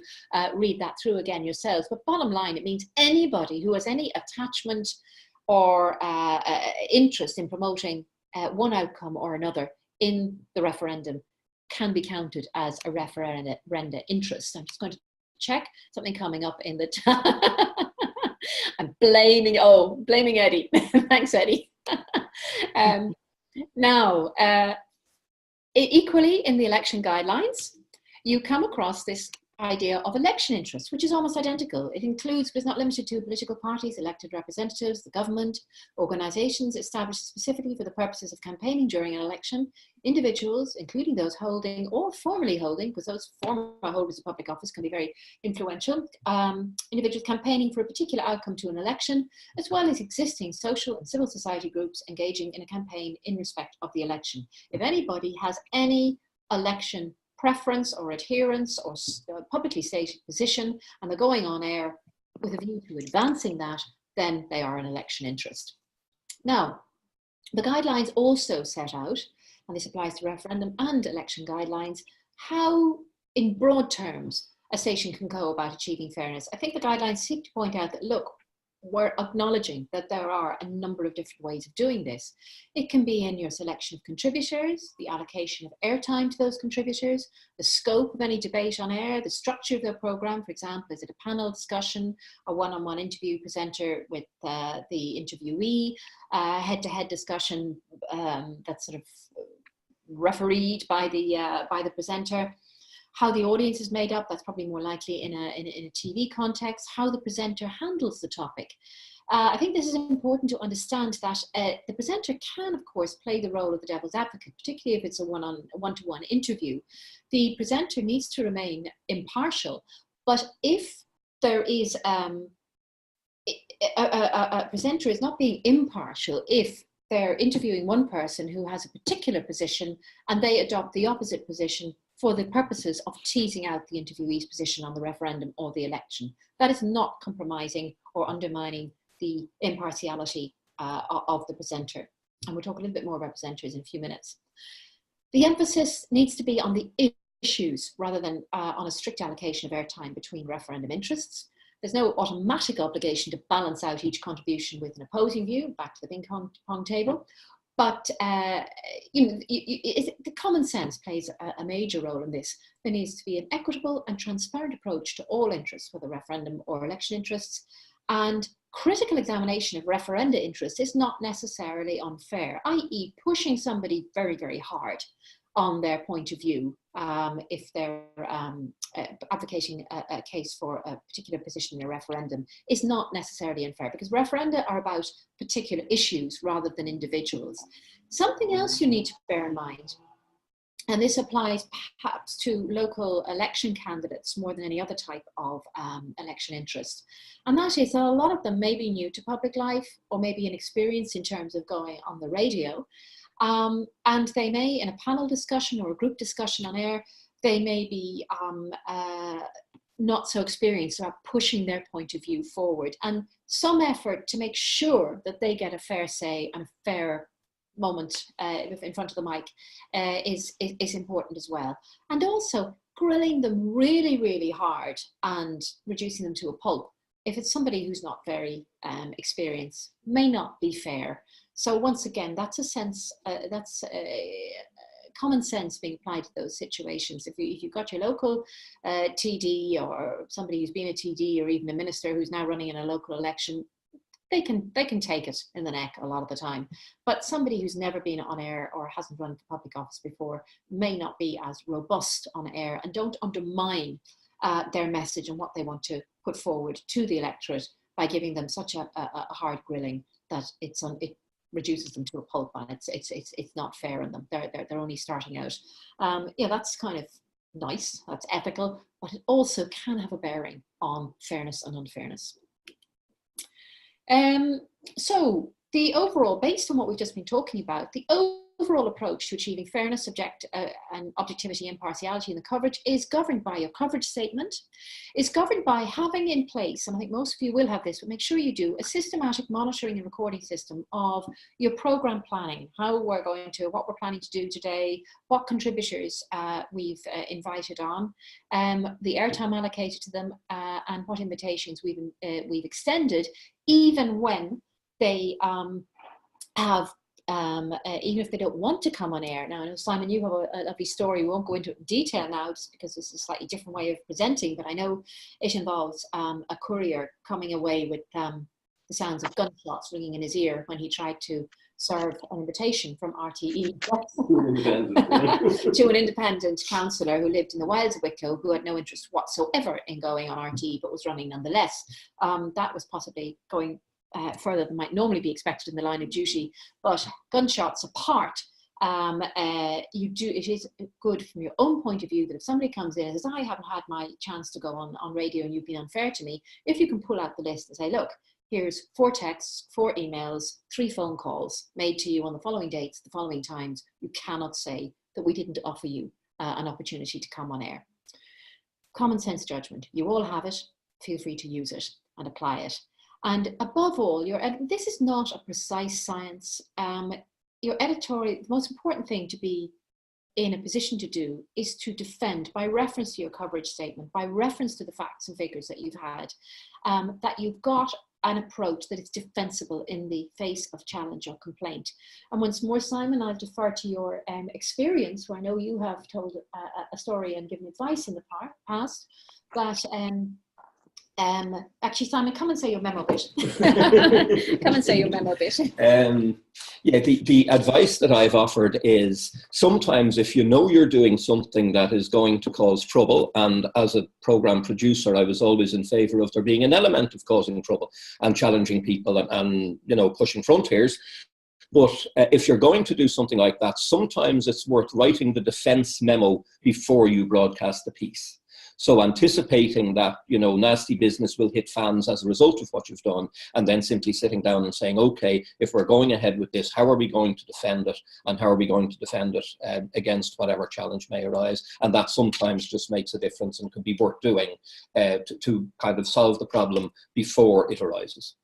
read that through again yourselves, but bottom line, it means anybody who has any attachment or interest in promoting one outcome or another in the referendum can be counted as a referenda interest. I'm just going to check something coming up in the I'm blaming Eddie. Thanks, Eddie. Now, equally in the election guidelines, you come across this idea of election interest, which is almost identical. It includes, but is not limited to, political parties, elected representatives, the government, organisations established specifically for the purposes of campaigning during an election, individuals, including those holding or formerly holding, because those former holders of public office can be very influential, individuals campaigning for a particular outcome to an election, as well as existing social and civil society groups engaging in a campaign in respect of the election. If anybody has any election preference or adherence or publicly stated position, and they're going on air with a view to advancing that, then they are an election interest. Now, the guidelines also set out, and this applies to referendum and election guidelines, how, in broad terms, a station can go about achieving fairness. I think the guidelines seek to point out that, look, we're acknowledging that there are a number of different ways of doing this. It can be in your selection of contributors, the allocation of airtime to those contributors, the scope of any debate on air, the structure of the programme. For example, is it a panel discussion, a one-on-one interview presenter with the interviewee, head-to-head discussion that's sort of refereed by the presenter. How the audience is made up, that's probably more likely in a TV context. How the presenter handles the topic. I think this is important to understand that the presenter can, of course, play the role of the devil's advocate, particularly if it's a one-to-one interview. The presenter needs to remain impartial, but if there is a presenter is not being impartial if they're interviewing one person who has a particular position and they adopt the opposite position for the purposes of teasing out the interviewee's position on the referendum or the election. That is not compromising or undermining the impartiality of the presenter. And we'll talk a little bit more about presenters in a few minutes. The emphasis needs to be on the issues rather than on a strict allocation of airtime between referendum interests. There's no automatic obligation to balance out each contribution with an opposing view, back to the ping pong table. But the common sense plays a major role in this. There needs to be an equitable and transparent approach to all interests, whether referendum or election interests. And critical examination of referenda interests is not necessarily unfair, i.e. pushing somebody very, very hard on their point of view if they're advocating a case for a particular position in a referendum is not necessarily unfair, because referenda are about particular issues rather than individuals. Something else you need to bear in mind, and this applies perhaps to local election candidates more than any other type of election interest, and that is that a lot of them may be new to public life or maybe inexperienced in terms of going on the radio. And they may, in a panel discussion or a group discussion on air, they may be not so experienced about pushing their point of view forward. And some effort to make sure that they get a fair say and a fair moment in front of the mic is important as well. And also grilling them really, really hard and reducing them to a pulp, if it's somebody who's not very experienced, may not be fair. So once again, that's a sense, common sense being applied to those situations. If you've got your local TD or somebody who's been a TD or even a minister who's now running in a local election, they can take it in the neck a lot of the time. But somebody who's never been on air or hasn't run for public office before may not be as robust on air, and don't undermine their message and what they want to put forward to the electorate by giving them such a hard grilling that it reduces them to a pulp, and it's not fair on them. They're only starting out. Yeah, that's kind of nice. That's ethical, but it also can have a bearing on fairness and unfairness. So the overall, based on what we've just been talking about, the overall approach to achieving fairness, and objectivity, impartiality in the coverage is governed by your coverage statement, is governed by having in place, and I think most of you will have this, but make sure you do, a systematic monitoring and recording system of your program planning, what we're planning to do today, what contributors we've invited on, the airtime allocated to them, and what invitations we've extended, even when they have even if they don't want to come on air. Now, I know, Simon, you have a lovely story. We won't go into it in detail now just because this is a slightly different way of presenting, but I know it involves a courier coming away with the sounds of gunshots ringing in his ear when he tried to serve an invitation from RTE to an independent councillor who lived in the wilds of Wicklow, who had no interest whatsoever in going on RTE but was running nonetheless. That was possibly going further than might normally be expected in the line of duty, but gunshots apart, it is good from your own point of view that if somebody comes in and says, I haven't had my chance to go on radio and you've been unfair to me, if you can pull out the list and say, look, here's 4 texts, 4 emails, 3 phone calls made to you on the following dates, the following times, you cannot say that we didn't offer you an opportunity to come on air. Common sense judgment, you all have it, feel free to use it and apply it. And above all, this is not a precise science. Your editorial, the most important thing to be in a position to do is to defend, by reference to your coverage statement, by reference to the facts and figures that you've had, that you've got an approach that is defensible in the face of challenge or complaint. And once more, Simon, I'll defer to your experience, where I know you have told a story and given advice in the past, that actually, Simon, come and say your memo bit. Come and say your memo bit. Yeah, the advice that I've offered is sometimes if you know you're doing something that is going to cause trouble, and as a program producer, I was always in favor of there being an element of causing trouble and challenging people and you know, pushing frontiers. But if you're going to do something like that, sometimes it's worth writing the defense memo before you broadcast the piece. So anticipating that, you know, nasty business will hit fans as a result of what you've done, and then simply sitting down and saying, okay, if we're going ahead with this, how are we going to defend it? And how are we going to defend it against whatever challenge may arise? And that sometimes just makes a difference and can be worth doing to kind of solve the problem before it arises.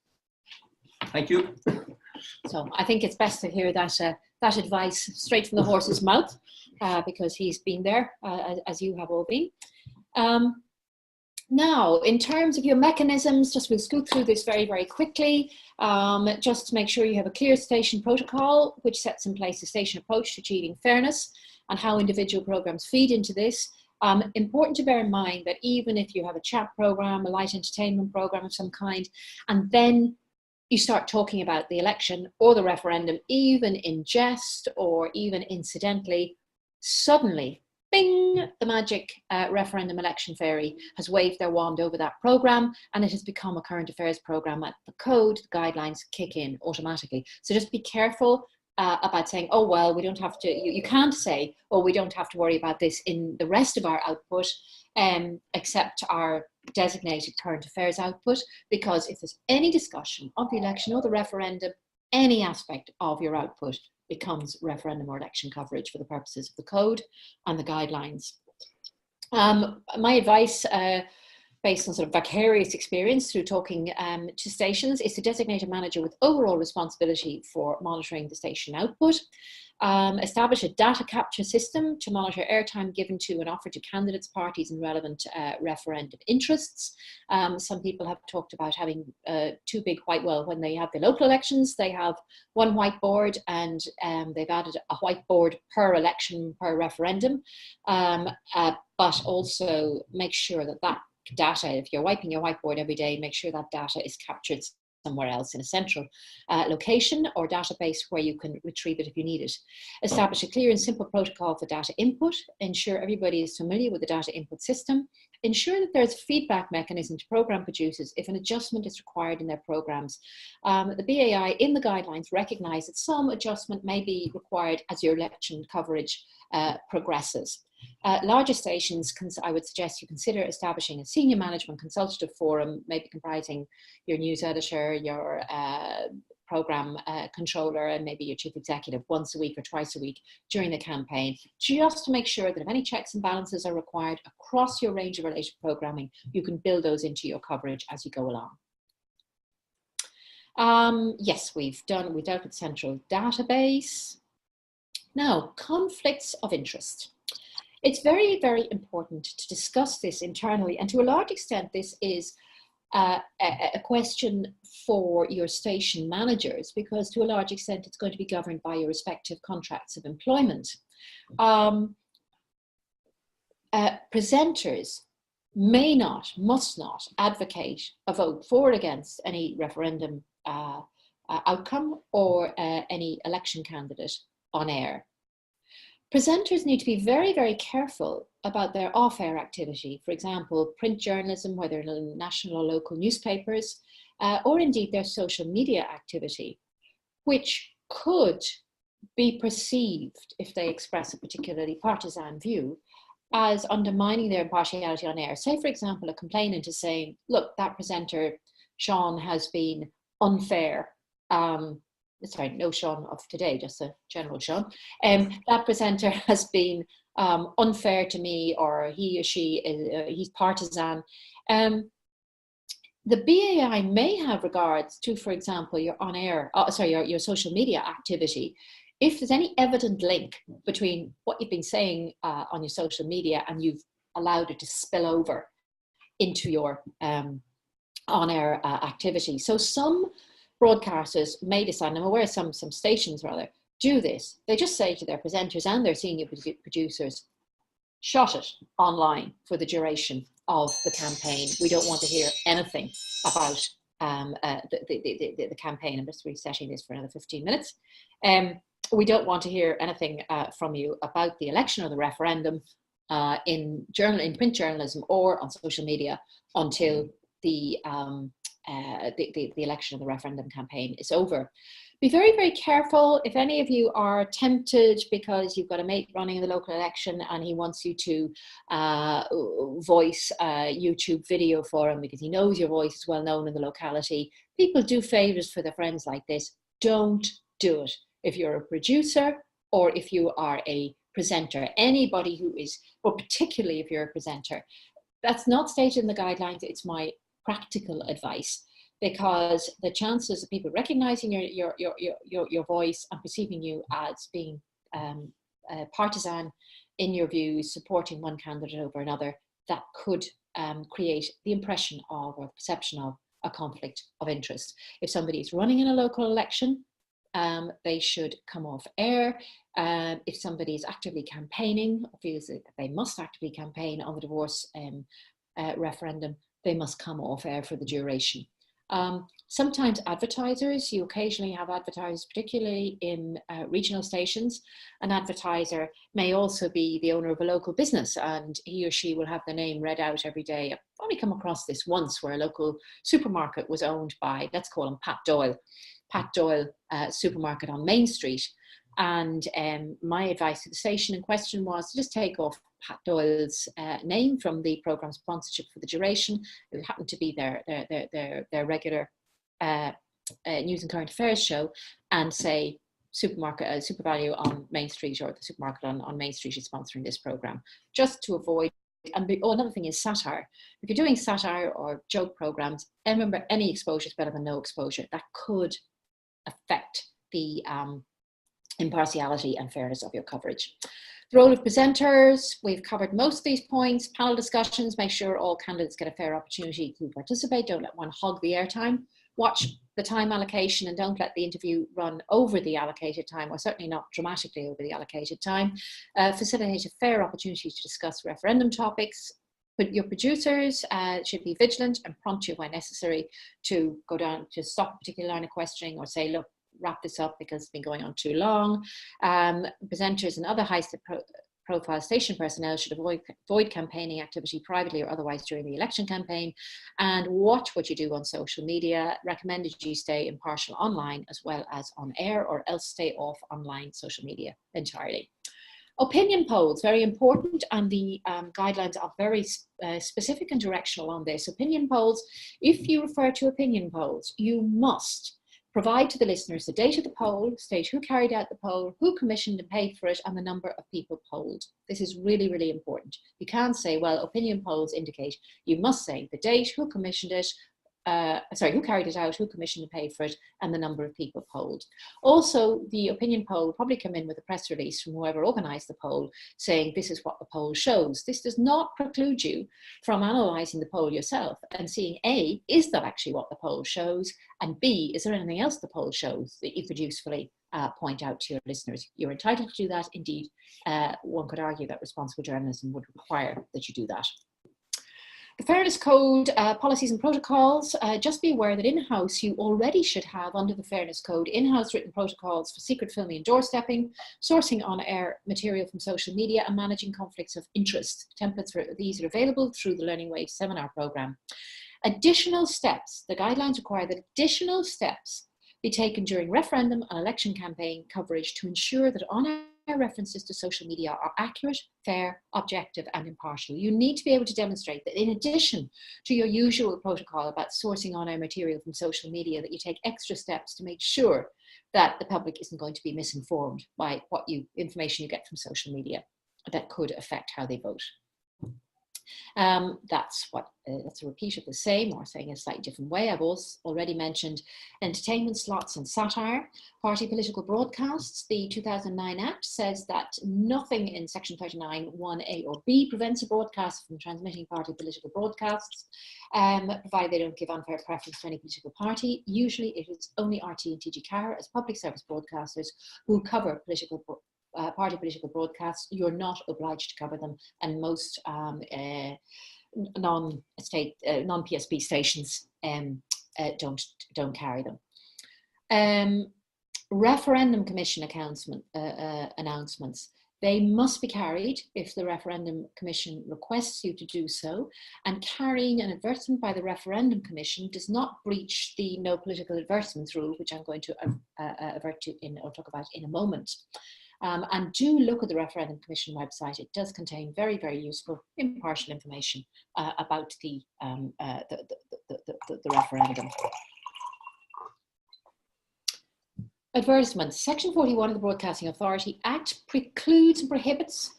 Thank you. So I think it's best to hear that advice straight from the horse's mouth, because he's been there, as you have all been. Now, in terms of your mechanisms, just we'll scoot through this very, very quickly, just to make sure you have a clear station protocol, which sets in place a station approach to achieving fairness and how individual programs feed into this. Important to bear in mind that even if you have a chat program, a light entertainment program of some kind, and then you start talking about the election or the referendum, even in jest or even incidentally, suddenly, bing, the magic referendum election fairy has waved their wand over that program, and it has become a current affairs program. And the code, the guidelines kick in automatically. So just be careful about saying, oh, well, we don't have to, you can't say, oh, we don't have to worry about this in the rest of our output, except our designated current affairs output, because if there's any discussion of the election or the referendum, any aspect of your output becomes referendum or election coverage for the purposes of the code and the guidelines. My advice, based on sort of vicarious experience through talking to stations, is to designate a manager with overall responsibility for monitoring the station output. Establish a data capture system to monitor airtime given to and offered to candidates, parties and relevant referendum interests. Some people have talked about having two big when they have the local elections, they have one whiteboard, and they've added a whiteboard per election, per referendum, but also make sure that that data, if you're wiping your whiteboard every day, make sure that data is captured somewhere else in a central location or database where you can retrieve it if you need it. Establish a clear and simple protocol for data input. Ensure everybody is familiar with the data input system. Ensure that there's a feedback mechanism to program producers if an adjustment is required in their programs. The BAI in the guidelines recognize that some adjustment may be required as your election coverage progresses. Larger stations, I would suggest you consider establishing a senior management consultative forum, maybe comprising your news editor, your program controller, and maybe your chief executive once a week or twice a week during the campaign, just to make sure that if any checks and balances are required across your range of related programming, you can build those into your coverage as you go along. Yes, we've dealt with central database. Now, conflicts of interest. It's very, very important to discuss this internally, and to a large extent, this is a question for your station managers, because to a large extent, it's going to be governed by your respective contracts of employment. Presenters may not, must not advocate a vote for or against any referendum outcome or any election candidate on air. Presenters need to be very, very careful about their off-air activity. For example, print journalism, whether in national or local newspapers, or indeed their social media activity, which could be perceived, if they express a particularly partisan view, as undermining their impartiality on air. Say, for example, a complainant is saying, look, that presenter, Sean, has been unfair. Sorry, no Sean of today, just a general Sean. That presenter has been unfair to me, or he or she, he's partisan. The BAI may have regards to, for example, your on-air, your social media activity. If there's any evident link between what you've been saying on your social media and you've allowed it to spill over into your on-air activity. So some broadcasters may decide, and I'm aware some stations rather, do this. They just say to their presenters and their senior producers, shut it online for the duration of the campaign. We don't want to hear anything about the campaign. I'm just resetting this for another 15 minutes. We don't want to hear anything from you about the election or the referendum in print journalism or on social media until the election or the referendum campaign is over. Be very, very careful. If any of you are tempted because you've got a mate running in the local election and he wants you to voice a YouTube video for him because he knows your voice is well known in the locality, people do favors for their friends like this. Don't do it. If you're a producer or if you are a presenter, anybody who is, or particularly if you're a presenter, that's not stated in the guidelines. It's my practical advice, because the chances of people recognizing your voice and perceiving you as being partisan in your views, supporting one candidate over another, that could create the impression of or the perception of a conflict of interest. If somebody is running in a local election, they should come off air. If somebody is actively campaigning, or feels that they must actively campaign on the divorce referendum, they must come off air for the duration. Sometimes advertisers, you occasionally have advertisers, particularly in regional stations. An advertiser may also be the owner of a local business and he or she will have their name read out every day. I've only come across this once where a local supermarket was owned by, let's call him Pat Doyle supermarket on Main Street. And my advice to the station in question was to just take off Pat Doyle's name from the programme sponsorship for the duration. It happened to be their regular news and current affairs show, and say supermarket, Super Value on Main Street, or the supermarket on Main Street is sponsoring this programme, just to avoid. And another thing is satire. If you're doing satire or joke programmes, and remember, any exposure is better than no exposure. That could affect the impartiality and fairness of your coverage. The role of presenters, we've covered most of these points. Panel discussions, make sure all candidates get a fair opportunity to participate. Don't let one hog the airtime. Watch the time allocation and don't let the interview run over the allocated time, or certainly not dramatically over the allocated time. Facilitate a fair opportunity to discuss referendum topics. But your producers should be vigilant and prompt you when necessary to go down, to stop a particular line of questioning or say, look, wrap this up because it's been going on too long. Presenters and other high-profile station personnel should avoid campaigning activity privately or otherwise during the election campaign, and watch what you do on social media. Recommended you stay impartial online as well as on air, or else stay off online social media entirely. Opinion polls, very important, and the guidelines are very specific and directional on this. Opinion polls, if you refer to opinion polls, you must provide to the listeners the date of the poll, state who carried out the poll, who commissioned and paid for it, and the number of people polled. This is really, really important. You can't say, well, opinion polls indicate. You must say the date, who commissioned it, who carried it out, who commissioned and paid for it, and the number of people polled. Also, the opinion poll will probably come in with a press release from whoever organised the poll saying this is what the poll shows. This does not preclude you from analysing the poll yourself and seeing A, is that actually what the poll shows? And B, is there anything else the poll shows that you could usefully point out to your listeners? You're entitled to do that. Indeed, one could argue that responsible journalism would require that you do that. The Fairness Code, policies and protocols, just be aware that in-house you already should have, under the Fairness Code, in-house written protocols for secret filming and doorstepping, sourcing on-air material from social media, and managing conflicts of interest. Templates for these are available through the Learning Waves seminar programme. Additional steps, the guidelines require that additional steps be taken during referendum and election campaign coverage to ensure that on-air references to social media are accurate, fair, objective, and impartial. You need to be able to demonstrate that in addition to your usual protocol about sourcing on-air material from social media, that you take extra steps to make sure that the public isn't going to be misinformed by information you get from social media that could affect how they vote. That's a repeat of the same, or saying in a slightly different way. I've also already mentioned entertainment slots and satire, party political broadcasts. The 2009 Act says that nothing in Section 39, 1A or B prevents a broadcaster from transmitting party political broadcasts, provided they don't give unfair preference to any political party. Usually it is only RT and TG4 as public service broadcasters who cover party political broadcasts. You're not obliged to cover them, and most non-PSB stations don't carry them. Referendum Commission announcements. They must be carried if the Referendum Commission requests you to do so, and carrying an advertisement by the Referendum Commission does not breach the no political advertisements rule, which I'm going to talk about in a moment. And do look at the Referendum Commission website. It does contain very, very useful, impartial information about the referendum. Advertisements. Section 41 of the Broadcasting Authority Act precludes and prohibits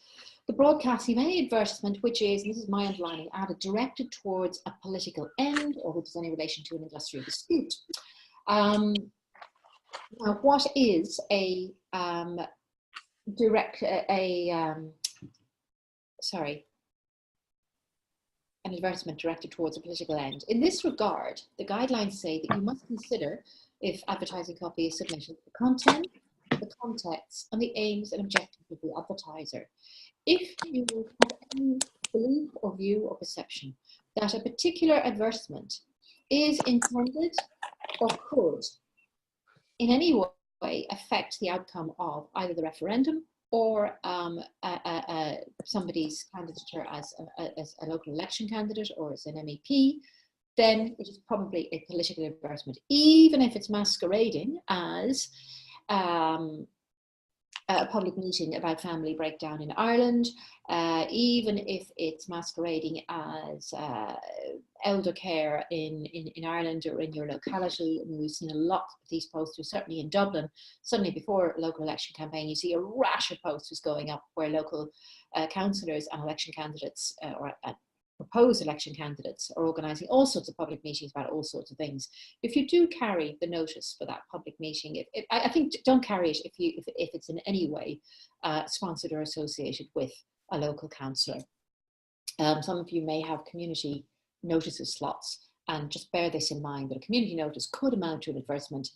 the broadcasting of any advertisement which is, and this is my underlining, either directed towards a political end or which has any relation to an industrial dispute. Now, what is an advertisement directed towards a political end? In this regard, the guidelines say that you must consider, if advertising copy is submitted, the content, the context, and the aims and objectives of the advertiser. If you have any belief or view or perception that a particular advertisement is intended or could in any way affect the outcome of either the referendum or somebody's candidature as a local election candidate or as an MEP, then it is probably a political advertisement, even if it's masquerading as a public meeting about family breakdown in Ireland, even if it's masquerading as elder care in Ireland or in your locality. And we've seen a lot of these posters, certainly in Dublin. Suddenly before a local election campaign, you see a rash of posters going up where local councillors and election candidates or proposed election candidates are organising all sorts of public meetings about all sorts of things. If you do carry the notice for that public meeting, I think don't carry it if it's in any way sponsored or associated with a local councillor. Some of you may have community notices slots, and just bear this in mind, that a community notice could amount to an advertisement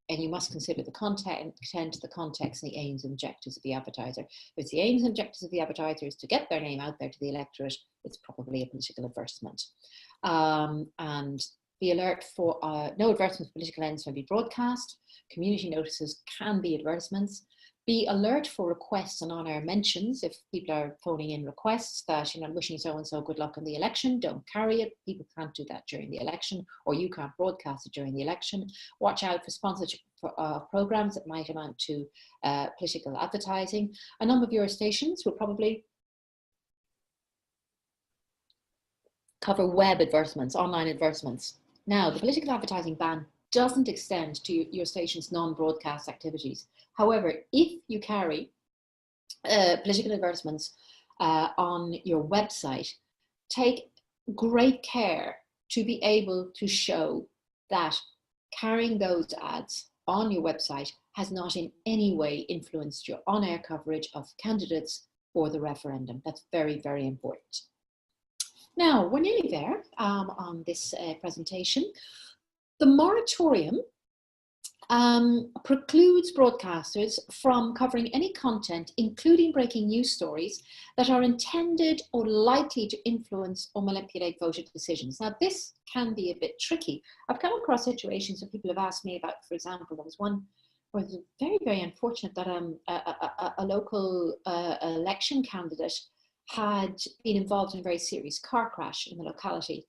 and you must consider the content, the context, and the aims and objectives of the advertiser. If the aims and objectives of the advertiser is to get their name out there to the electorate, it's probably a political advertisement. And be alert for no advertisements for political ends may be broadcast. Community notices can be advertisements. Be alert for requests and on-air mentions. If people are phoning in requests that, I'm wishing so-and-so good luck in the election, don't carry it. People can't do that during the election, or you can't broadcast it during the election. Watch out for sponsorship programs that might amount to political advertising. A number of your stations will probably cover web advertisements, online advertisements. Now, the political advertising ban doesn't extend to your station's non-broadcast activities. However, if you carry political advertisements on your website, take great care to be able to show that carrying those ads on your website has not in any way influenced your on-air coverage of candidates or the referendum. That's very, very important. Now, we're nearly there on this presentation. The moratorium precludes broadcasters from covering any content, including breaking news stories, that are intended or likely to influence or manipulate voter decisions. Now, this can be a bit tricky. I've come across situations where people have asked me about, for example, there was one where it was very, very unfortunate that a local election candidate had been involved in a very serious car crash in the locality.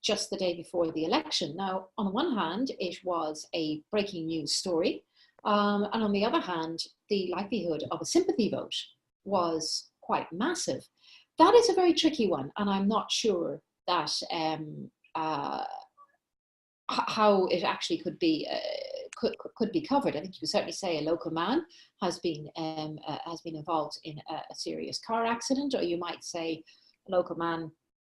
Just the day before the election. Now, on the one hand, it was a breaking news story, and on the other hand, the likelihood of a sympathy vote was quite massive. That is a very tricky one, and I'm not sure that how it actually could be covered. I think you could certainly say a local man has been involved in a serious car accident, or you might say local man,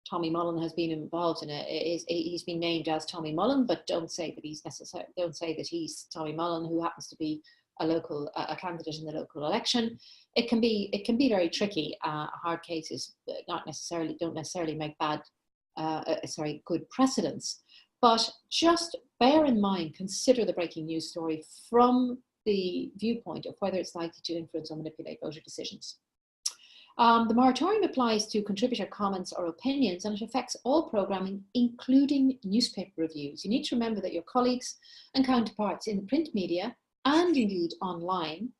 Tommy Mullen, has been involved in it. He's been named as Tommy Mullen, but don't say that he's Tommy Mullen, who happens to be a candidate in the local election. It can be very tricky. Hard cases don't necessarily make good precedents. But just bear in mind, consider the breaking news story from the viewpoint of whether it's likely to influence or manipulate voter decisions. The moratorium applies to contributor comments or opinions, and it affects all programming, including newspaper reviews. You need to remember that your colleagues and counterparts in the print media, and indeed online,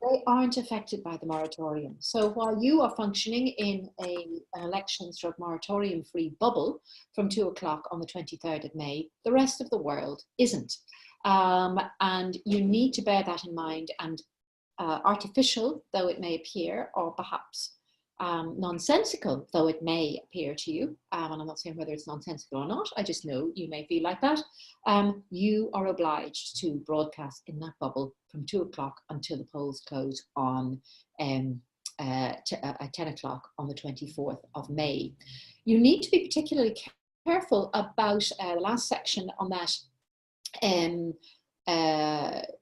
they aren't affected by the moratorium. So while you are functioning in an election/moratorium-free bubble from 2 o'clock on the 23rd of May, the rest of the world isn't. And you need to bear that in mind, and artificial though it may appear, or perhaps nonsensical though it may appear to you, and I'm not saying whether it's nonsensical or not, I just know you may feel like that, you are obliged to broadcast in that bubble from 2 o'clock until the polls close on at 10 o'clock on the 24th of May. You need to be particularly careful about the last section on that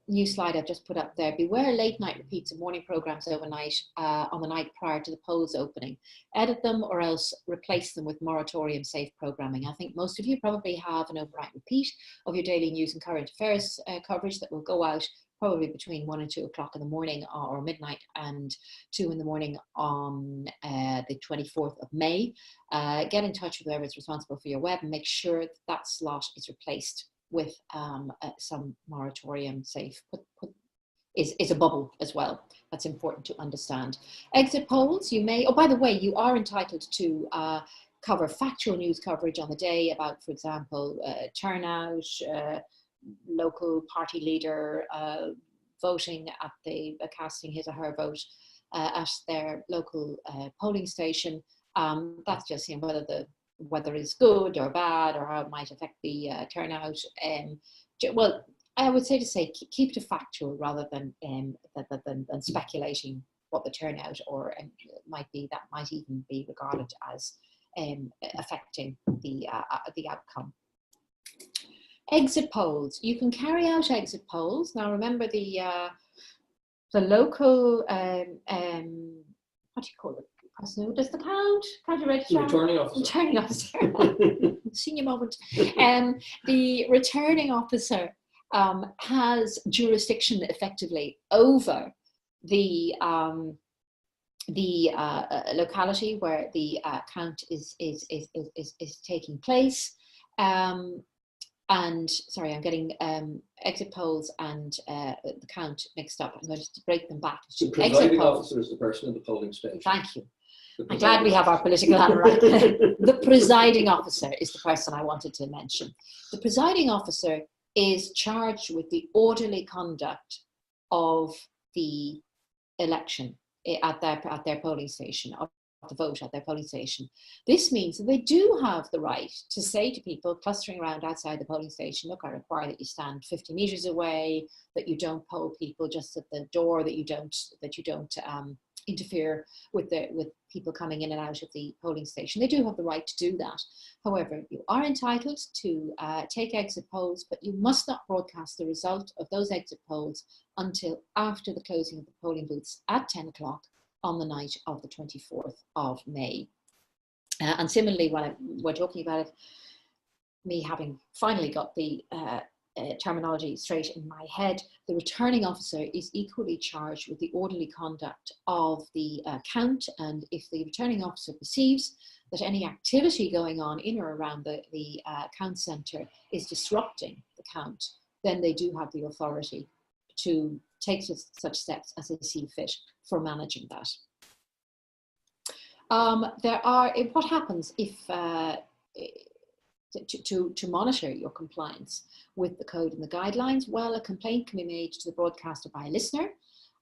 new slide I've just put up there. Beware late night repeats of morning programs overnight on the night prior to the polls opening. Edit them or else replace them with moratorium safe programming. I think most of you probably have an overnight repeat of your daily news and current affairs coverage that will go out probably between 1 and 2 o'clock in the morning, or midnight and 2 in the morning on the 24th of May. Get in touch with whoever is responsible for your web and make sure that slot is replaced with some moratorium safe. Is a bubble as well. That's important to understand. Exit polls, you may, oh, by the way, you are entitled to cover factual news coverage on the day about, for example, turnout, local party leader voting at casting his or her vote at their local polling station. That's just whether the weather is good or bad, or how it might affect the turnout. Well, I would say keep to factual rather than speculating what the turnout or might be. That might even be regarded as affecting the outcome. Exit polls. You can carry out exit polls. Now remember the local what do you call it? Person who does the count? County registrar? Returning officer. Returning officer. Senior moment. The returning officer has jurisdiction effectively over the locality where the count is taking place. And sorry, I'm getting exit polls and the count mixed up. I'm going to break them back. The presiding officer is the person in the polling station. Thank you. I'm glad we have our political hand right. The presiding officer is the person I wanted to mention. The presiding officer is charged with the orderly conduct of the election at their polling station, of the vote at their polling station. This means that they do have the right to say to people clustering around outside the polling station, look, I require that you stand 50 meters away, that you don't poll people just at the door, that you don't interfere with people coming in and out of the polling station. They do have the right to do that. However, you are entitled to take exit polls, but you must not broadcast the result of those exit polls until after the closing of the polling booths at 10 o'clock on the night of the 24th of May. And similarly, while we're talking about it, me having finally got the terminology straight in my head, the returning officer is equally charged with the orderly conduct of the count, and if the returning officer perceives that any activity going on in or around the count centre is disrupting the count, then they do have the authority to take such steps as they see fit for managing that. What happens if to monitor your compliance with the code and the guidelines? Well, a complaint can be made to the broadcaster by a listener.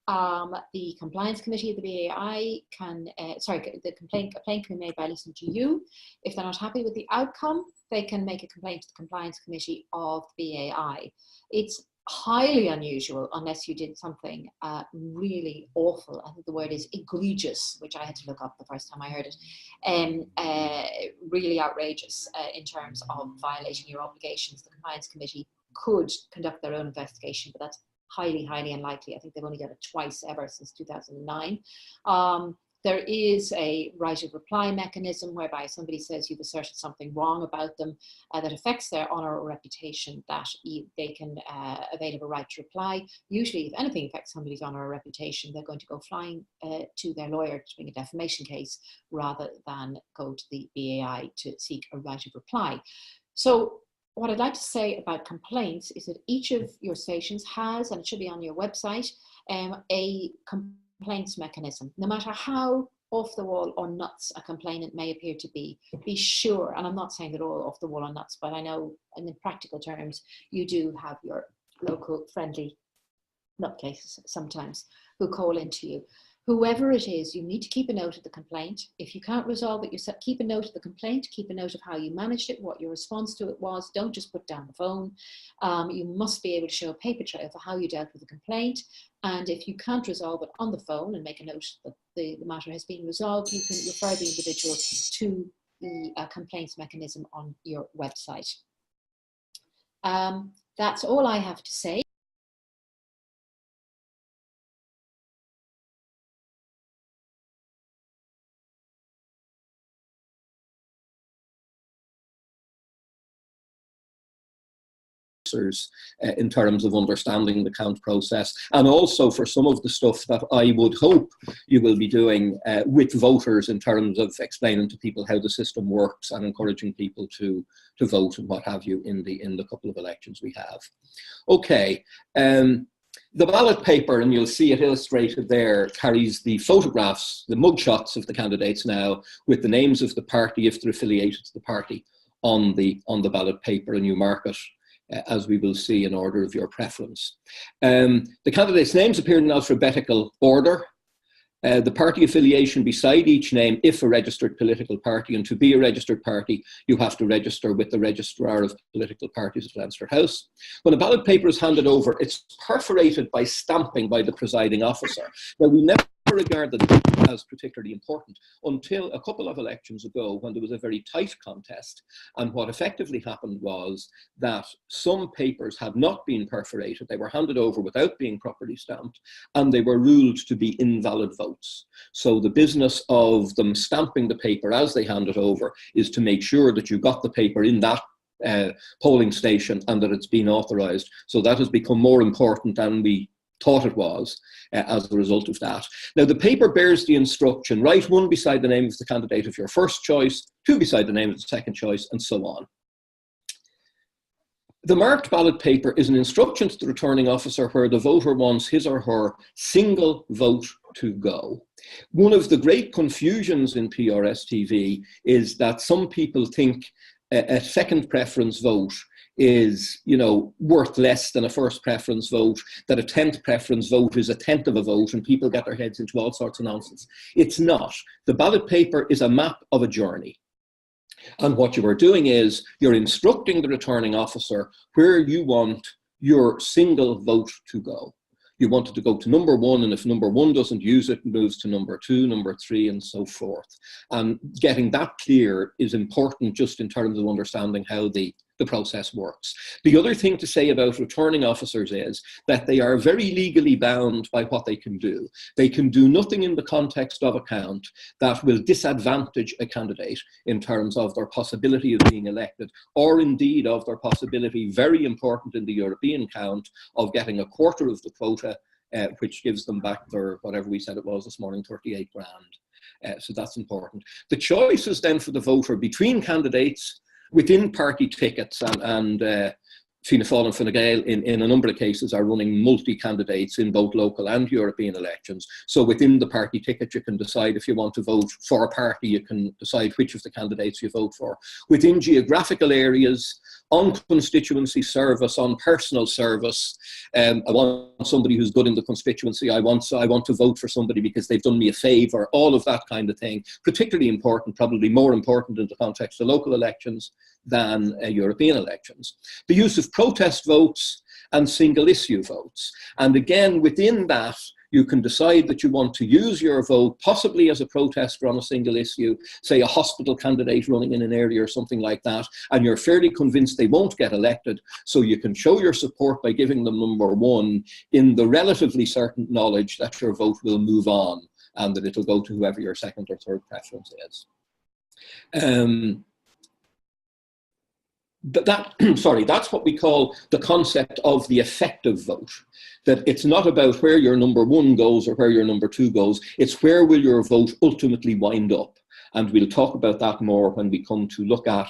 The compliance committee of the BAI a complaint can be made by a listener to you. If they're not happy with the outcome, they can make a complaint to the compliance committee of the BAI. It's highly unusual unless you did something really awful. I think the word is egregious, which I had to look up the first time I heard it, and really outrageous in terms of violating your obligations. The Compliance Committee could conduct their own investigation, but that's highly, highly unlikely. I think they've only done it twice ever since 2009. There is a right of reply mechanism whereby somebody says you've asserted something wrong about them that affects their honour or reputation, that they can avail of a right to reply. Usually, if anything affects somebody's honour or reputation, they're going to go flying to their lawyer to bring a defamation case rather than go to the BAI to seek a right of reply. So what I'd like to say about complaints is that each of your stations has, and it should be on your website, a complaints mechanism. No matter how off the wall or nuts a complainant may appear to be sure, and I'm not saying they're all off the wall or nuts, but I know in practical terms, you do have your local friendly nutcases sometimes who call into you. Whoever it is, you need to keep a note of the complaint. If you can't resolve it yourself, keep a note of the complaint, keep a note of how you managed it, what your response to it was. Don't just put down the phone. You must be able to show a paper trail for how you dealt with the complaint. And if you can't resolve it on the phone and make a note that the matter has been resolved, you can refer the individual to the complaints mechanism on your website. That's all I have to say. In terms of understanding the count process, and also for some of the stuff that I would hope you will be doing with voters in terms of explaining to people how the system works and encouraging people to vote and what have you in the couple of elections we have. Okay, the ballot paper, and you'll see it illustrated there, carries the photographs, the mugshots of the candidates now with the names of the party if they're affiliated to the party on the ballot paper, and you mark it as we will see in order of your preference. The candidates' names appear in alphabetical order. The party affiliation beside each name if a registered political party, and to be a registered party you have to register with the Registrar of Political Parties at Leinster House. When a ballot paper is handed over, it's perforated by stamping by the presiding officer. Now, we never regarded that as particularly important until a couple of elections ago when there was a very tight contest, and what effectively happened was that some papers had not been perforated, they were handed over without being properly stamped, and they were ruled to be invalid votes. So the business of them stamping the paper as they hand it over is to make sure that you got the paper in that polling station and that it's been authorised. So that has become more important than we thought it was as a result of that. Now, the paper bears the instruction: write 1 beside the name of the candidate of your first choice, 2 beside the name of the second choice, and so on. The marked ballot paper is an instruction to the returning officer where the voter wants his or her single vote to go. One of the great confusions in PRS-TV is that some people think a second preference vote is, you know, worth less than a first preference vote, that a 10th preference vote is a 10th of a vote, and people get their heads into all sorts of nonsense. It's not. The ballot paper is a map of a journey. And what you are doing is you're instructing the returning officer where you want your single vote to go. You want it to go to number 1, and if number 1 doesn't use it, it moves to number 2, number 3, and so forth. And getting that clear is important just in terms of understanding how the process works. The other thing to say about returning officers is that they are very legally bound by what they can do. They can do nothing in the context of a count that will disadvantage a candidate in terms of their possibility of being elected, or indeed of their possibility, very important in the European count, of getting a quarter of the quota, which gives them back their, whatever we said it was this morning, 38 grand. So that's important. The choice is then for the voter between candidates within party tickets, and Fianna Fáil and Fine Gael in a number of cases are running multi-candidates in both local and European elections. So within the party ticket you can decide if you want to vote for a party, you can decide which of the candidates you vote for. Within geographical areas, on constituency service, on personal service, I want somebody who's good in the constituency, I want to vote for somebody because they've done me a favour, all of that kind of thing. Particularly important, probably more important in the context of local elections than European elections. The use of protest votes and single issue votes. And again, within that, you can decide that you want to use your vote possibly as a protester on a single issue, say a hospital candidate running in an area or something like that, and you're fairly convinced they won't get elected, so you can show your support by giving them number one in the relatively certain knowledge that your vote will move on and that it'll go to whoever your second or third preference is. That's what we call the concept of the effective vote. That it's not about where your number one goes or where your number two goes, it's where will your vote ultimately wind up. And we'll talk about that more when we come to look at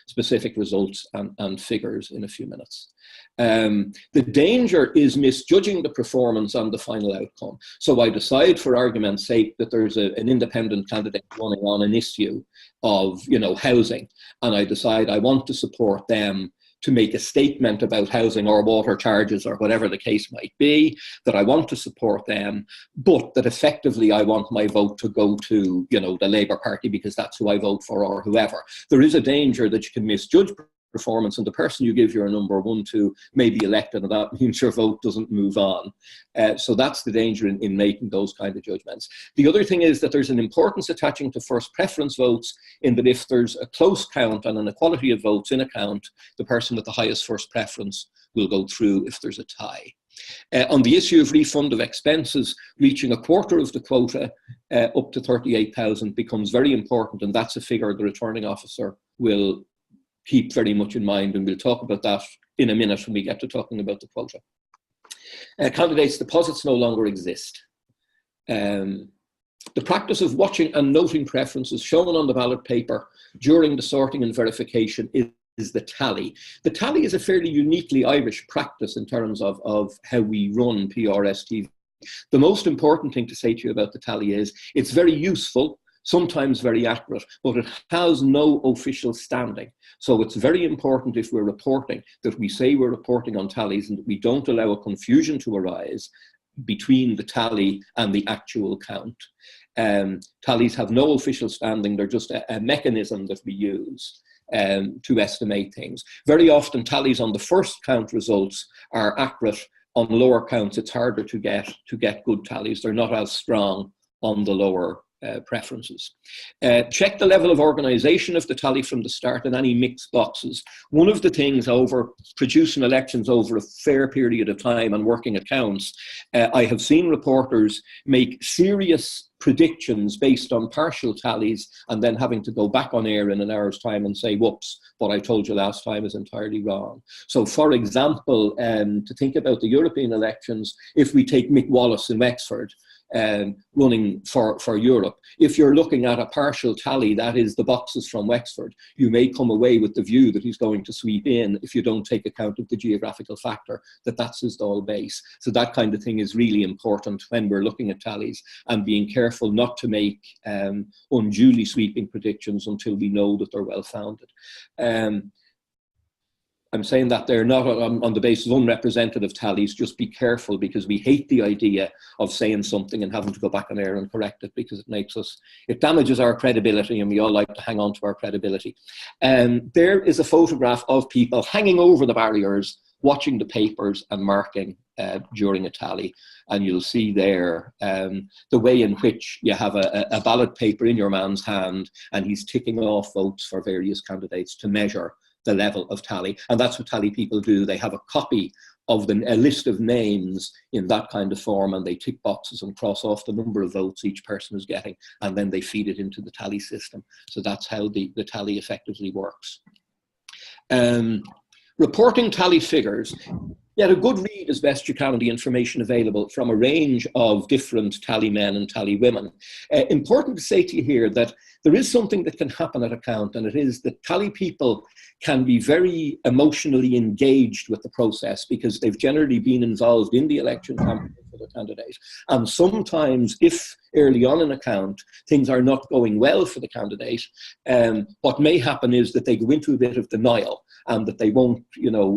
specific results and figures in a few minutes. The danger is misjudging the performance and the final outcome. So I decide, for argument's sake, that there's an independent candidate running on an issue of, housing, and I decide I want to support them to make a statement about housing or water charges or whatever the case might be, that I want to support them, but that effectively I want my vote to go to, the Labour Party because that's who I vote for or whoever. There is a danger that you can misjudge performance and the person you give your number one to may be elected, and that means your vote doesn't move on. So that's the danger in making those kind of judgments. The other thing is that there's an importance attaching to first preference votes in that if there's a close count and an equality of votes in a count, the person with the highest first preference will go through if there's a tie. On the issue of refund of expenses, reaching a quarter of the quota up to 38,000 becomes very important, and that's a figure the returning officer will keep very much in mind, and we'll talk about that in a minute when we get to talking about the quota. Candidates' deposits no longer exist. The practice of watching and noting preferences shown on the ballot paper during the sorting and verification is the tally. The tally is a fairly uniquely Irish practice in terms of how we run PRSTV. The most important thing to say to you about the tally is it's very useful, sometimes very accurate, but it has no official standing. So it's very important if we're reporting that we say we're reporting on tallies and that we don't allow a confusion to arise between the tally and the actual count. Tallies have no official standing, they're just a mechanism that we use to estimate things. Very often tallies on the first count results are accurate. On lower counts, it's harder to get good tallies. They're not as strong on the lower preferences. Check the level of organisation of the tally from the start and any mixed boxes. One of the things over producing elections over a fair period of time and working accounts, I have seen reporters make serious predictions based on partial tallies and then having to go back on air in an hour's time and say, whoops, what I told you last time is entirely wrong. So for example, to think about the European elections, if we take Mick Wallace in Wexford, running for Europe, if you're looking at a partial tally, that is the boxes from Wexford, you may come away with the view that he's going to sweep in if you don't take account of the geographical factor, that's his Dáil base. So that kind of thing is really important when we're looking at tallies and being careful not to make unduly sweeping predictions until we know that they're well founded. I'm saying that they're not on the basis of unrepresentative tallies. Just be careful, because we hate the idea of saying something and having to go back on air and correct it, because it damages our credibility, and we all like to hang on to our credibility. There is a photograph of people hanging over the barriers, watching the papers and marking during a tally. And you'll see there the way in which you have a ballot paper in your man's hand and he's ticking off votes for various candidates to measure the level of tally. And that's what tally people do. They have a copy of a list of names in that kind of form, and they tick boxes and cross off the number of votes each person is getting, and then they feed it into the tally system. So that's how the tally effectively works. Reporting tally figures. Get a good read as best you can of the information available from a range of different tally men and tally women. Important to say to you here that there is something that can happen at a count, and it is that tally people can be very emotionally engaged with the process because they've generally been involved in the election campaign for the candidate. And sometimes, if early on in a count things are not going well for the candidate, what may happen is that they go into a bit of denial and that they won't,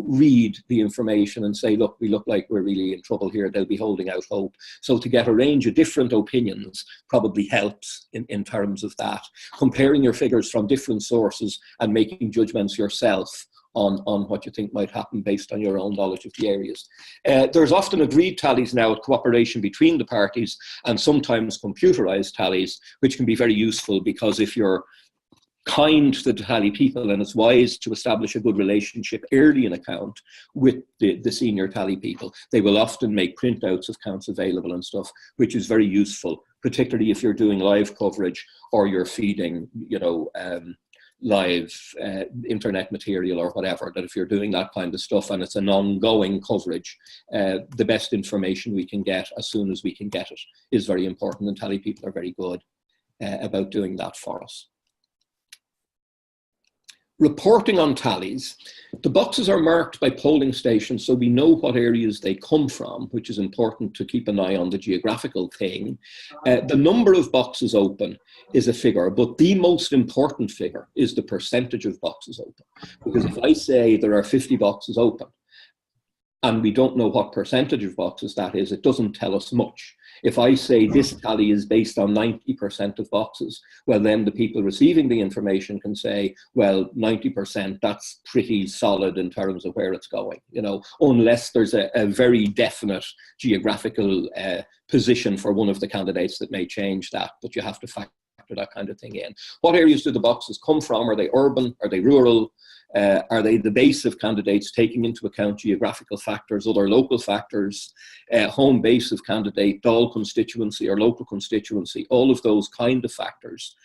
read the information and say, look, we look like we're really in trouble here. They'll be holding out hope. So to get a range of different opinions probably helps in terms of that. Comparing your figures from different sources and making judgments yourself on what you think might happen based on your own knowledge of the areas. There's often agreed tallies now at cooperation between the parties, and sometimes computerized tallies, which can be very useful, because if you're kind to the tally people, and it's wise to establish a good relationship early in account with the senior tally people, they will often make printouts of counts available and stuff, which is very useful, particularly if you're doing live coverage or you're feeding, live internet material or whatever, that if you're doing that kind of stuff and it's an ongoing coverage, the best information we can get as soon as we can get it is very important, and tally people are very good about doing that for us. Reporting on tallies. The boxes are marked by polling stations, so we know what areas they come from, which is important to keep an eye on the geographical thing. The number of boxes open is a figure, but the most important figure is the percentage of boxes open. Because if I say there are 50 boxes open, and we don't know what percentage of boxes that is, it doesn't tell us much. If I say this tally is based on 90% of boxes, well, then the people receiving the information can say, well, 90%, that's pretty solid in terms of where it's going, unless there's a very definite geographical position for one of the candidates that may change that, but you have to factor that kind of thing in. What areas do the boxes come from? Are they urban? Are they rural? Are they the base of candidates, taking into account geographical factors, other local factors, home base of candidate, Dáil constituency or local constituency, all of those kind of factors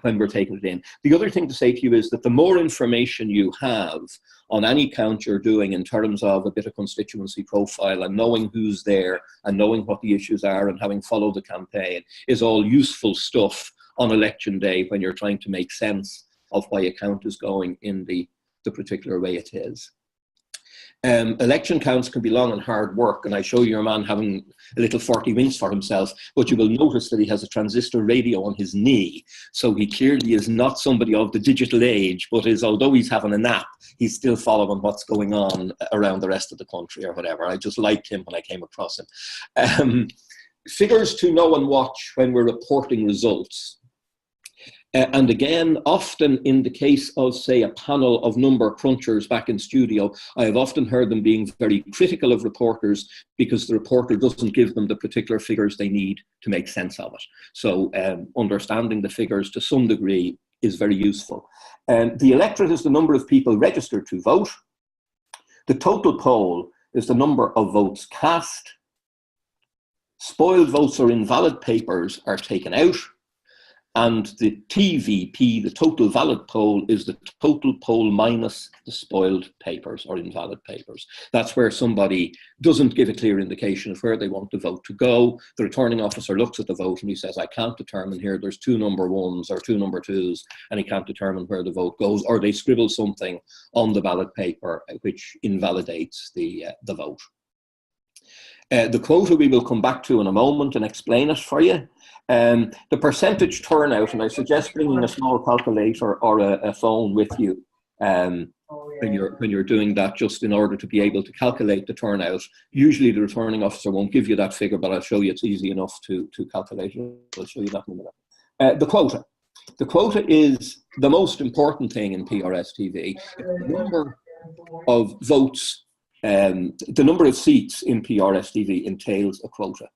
when we're taking it in. The other thing to say to you is that the more information you have on any count you're doing in terms of a bit of constituency profile and knowing who's there and knowing what the issues are and having followed the campaign is all useful stuff on election day when you're trying to make sense of why a count is going in the particular way it is. Election counts can be long and hard work, and I show you a man having a little 40 winks for himself, but you will notice that he has a transistor radio on his knee, so he clearly is not somebody of the digital age, but although he's having a nap, he's still following what's going on around the rest of the country or whatever. I just liked him when I came across him. Figures to know and watch when we're reporting results. And again, often in the case of, say, a panel of number crunchers back in studio, I have often heard them being very critical of reporters because the reporter doesn't give them the particular figures they need to make sense of it. So understanding the figures to some degree is very useful. The electorate is the number of people registered to vote. The total poll is the number of votes cast. Spoiled votes or invalid papers are taken out. And the TVP, the total valid poll, is the total poll minus the spoiled papers or invalid papers. That's where somebody doesn't give a clear indication of where they want the vote to go. The returning officer looks at the vote and he says, I can't determine here, there's 2 number 1s or 2 number 2s, and he can't determine where the vote goes, or they scribble something on the ballot paper which invalidates the vote. The quota we will come back to in a moment and explain it for you. The percentage turnout, and I suggest bringing a small calculator or a phone with you when you're doing that, just in order to be able to calculate the turnout. Usually the returning officer won't give you that figure, but I'll show you it's easy enough to calculate it. I'll show you that in a minute. The quota. The quota is the most important thing in PRS TV. The number of votes, the number of seats in PRS TV entails a quota.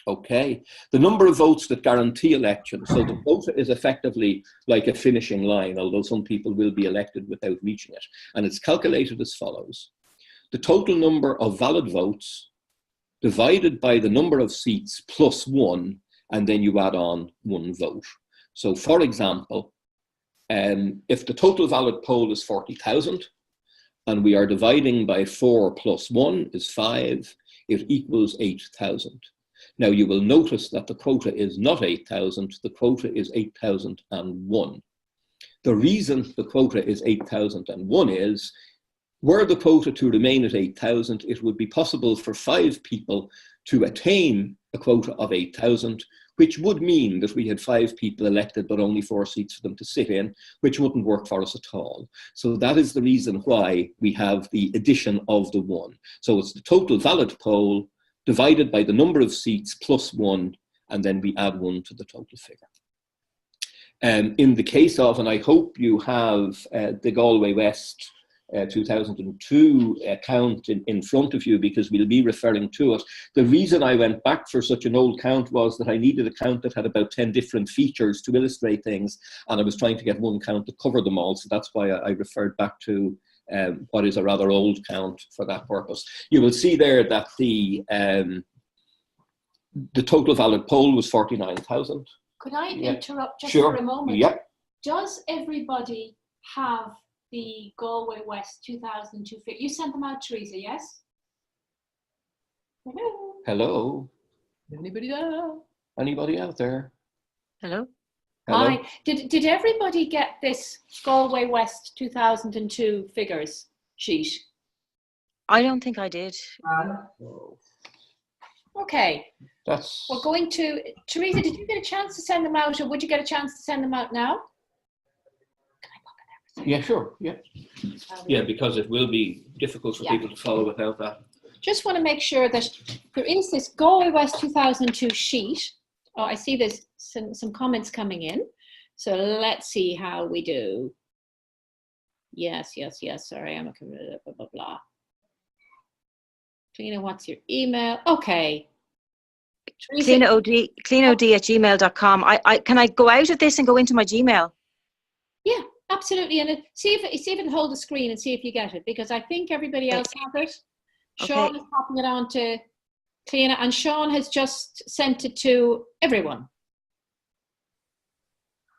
Okay, the number of votes that guarantee election. So the quota is effectively like a finishing line, although some people will be elected without reaching it. And it's calculated as follows. The total number of valid votes divided by the number of seats plus 1, and then you add on 1 vote. So for example, if the total valid poll is 40,000, and we are dividing by 4 plus 1 is 5, it equals 8,000. Now you will notice that the quota is not 8,000, the quota is 8,001. The reason the quota is 8,001 is, were the quota to remain at 8,000, it would be possible for 5 people to attain a quota of 8,000, which would mean that we had 5 people elected but only 4 seats for them to sit in, which wouldn't work for us at all. So that is the reason why we have the addition of the 1. So it's the total valid poll divided by the number of seats plus 1, and then we add 1 to the total figure. In the case of, and I hope you have the Galway West 2002 count in front of you, because we'll be referring to it. The reason I went back for such an old count was that I needed a count that had about 10 different features to illustrate things, and I was trying to get one count to cover them all. So that's why I referred back to what is a rather old count for that purpose. You will see there that the total valid poll was 49,000. Could I interrupt just Sure. for a moment? Yep. Does everybody have the Galway West 2002 figure? You sent them out, Teresa, yes? Hello? Hello? Anybody there? Anybody out there? Hello? Hello? Hi. Did everybody get this Galway West 2002 figures sheet? I don't think I did. Oh, Okay. that's... We're going to... Teresa, did you get a chance to send them out, or would you get a chance to send them out now? Yeah, sure. Yeah. Yeah, because it will be difficult for people to follow without that. Just want to make sure that there is this Galway West 2002 sheet. Oh, I see there's some comments coming in. So let's see how we do. Yes. Sorry, I'm a blah, blah, blah. Cleana, what's your email? Okay. cleanod@gmail.com. Can I go out of this and go into my Gmail? Yeah, absolutely. And see if it hold the screen and see if you get it, because I think everybody else has it. Sean Okay. is popping it on to Cleana, and Sean has just sent it to everyone.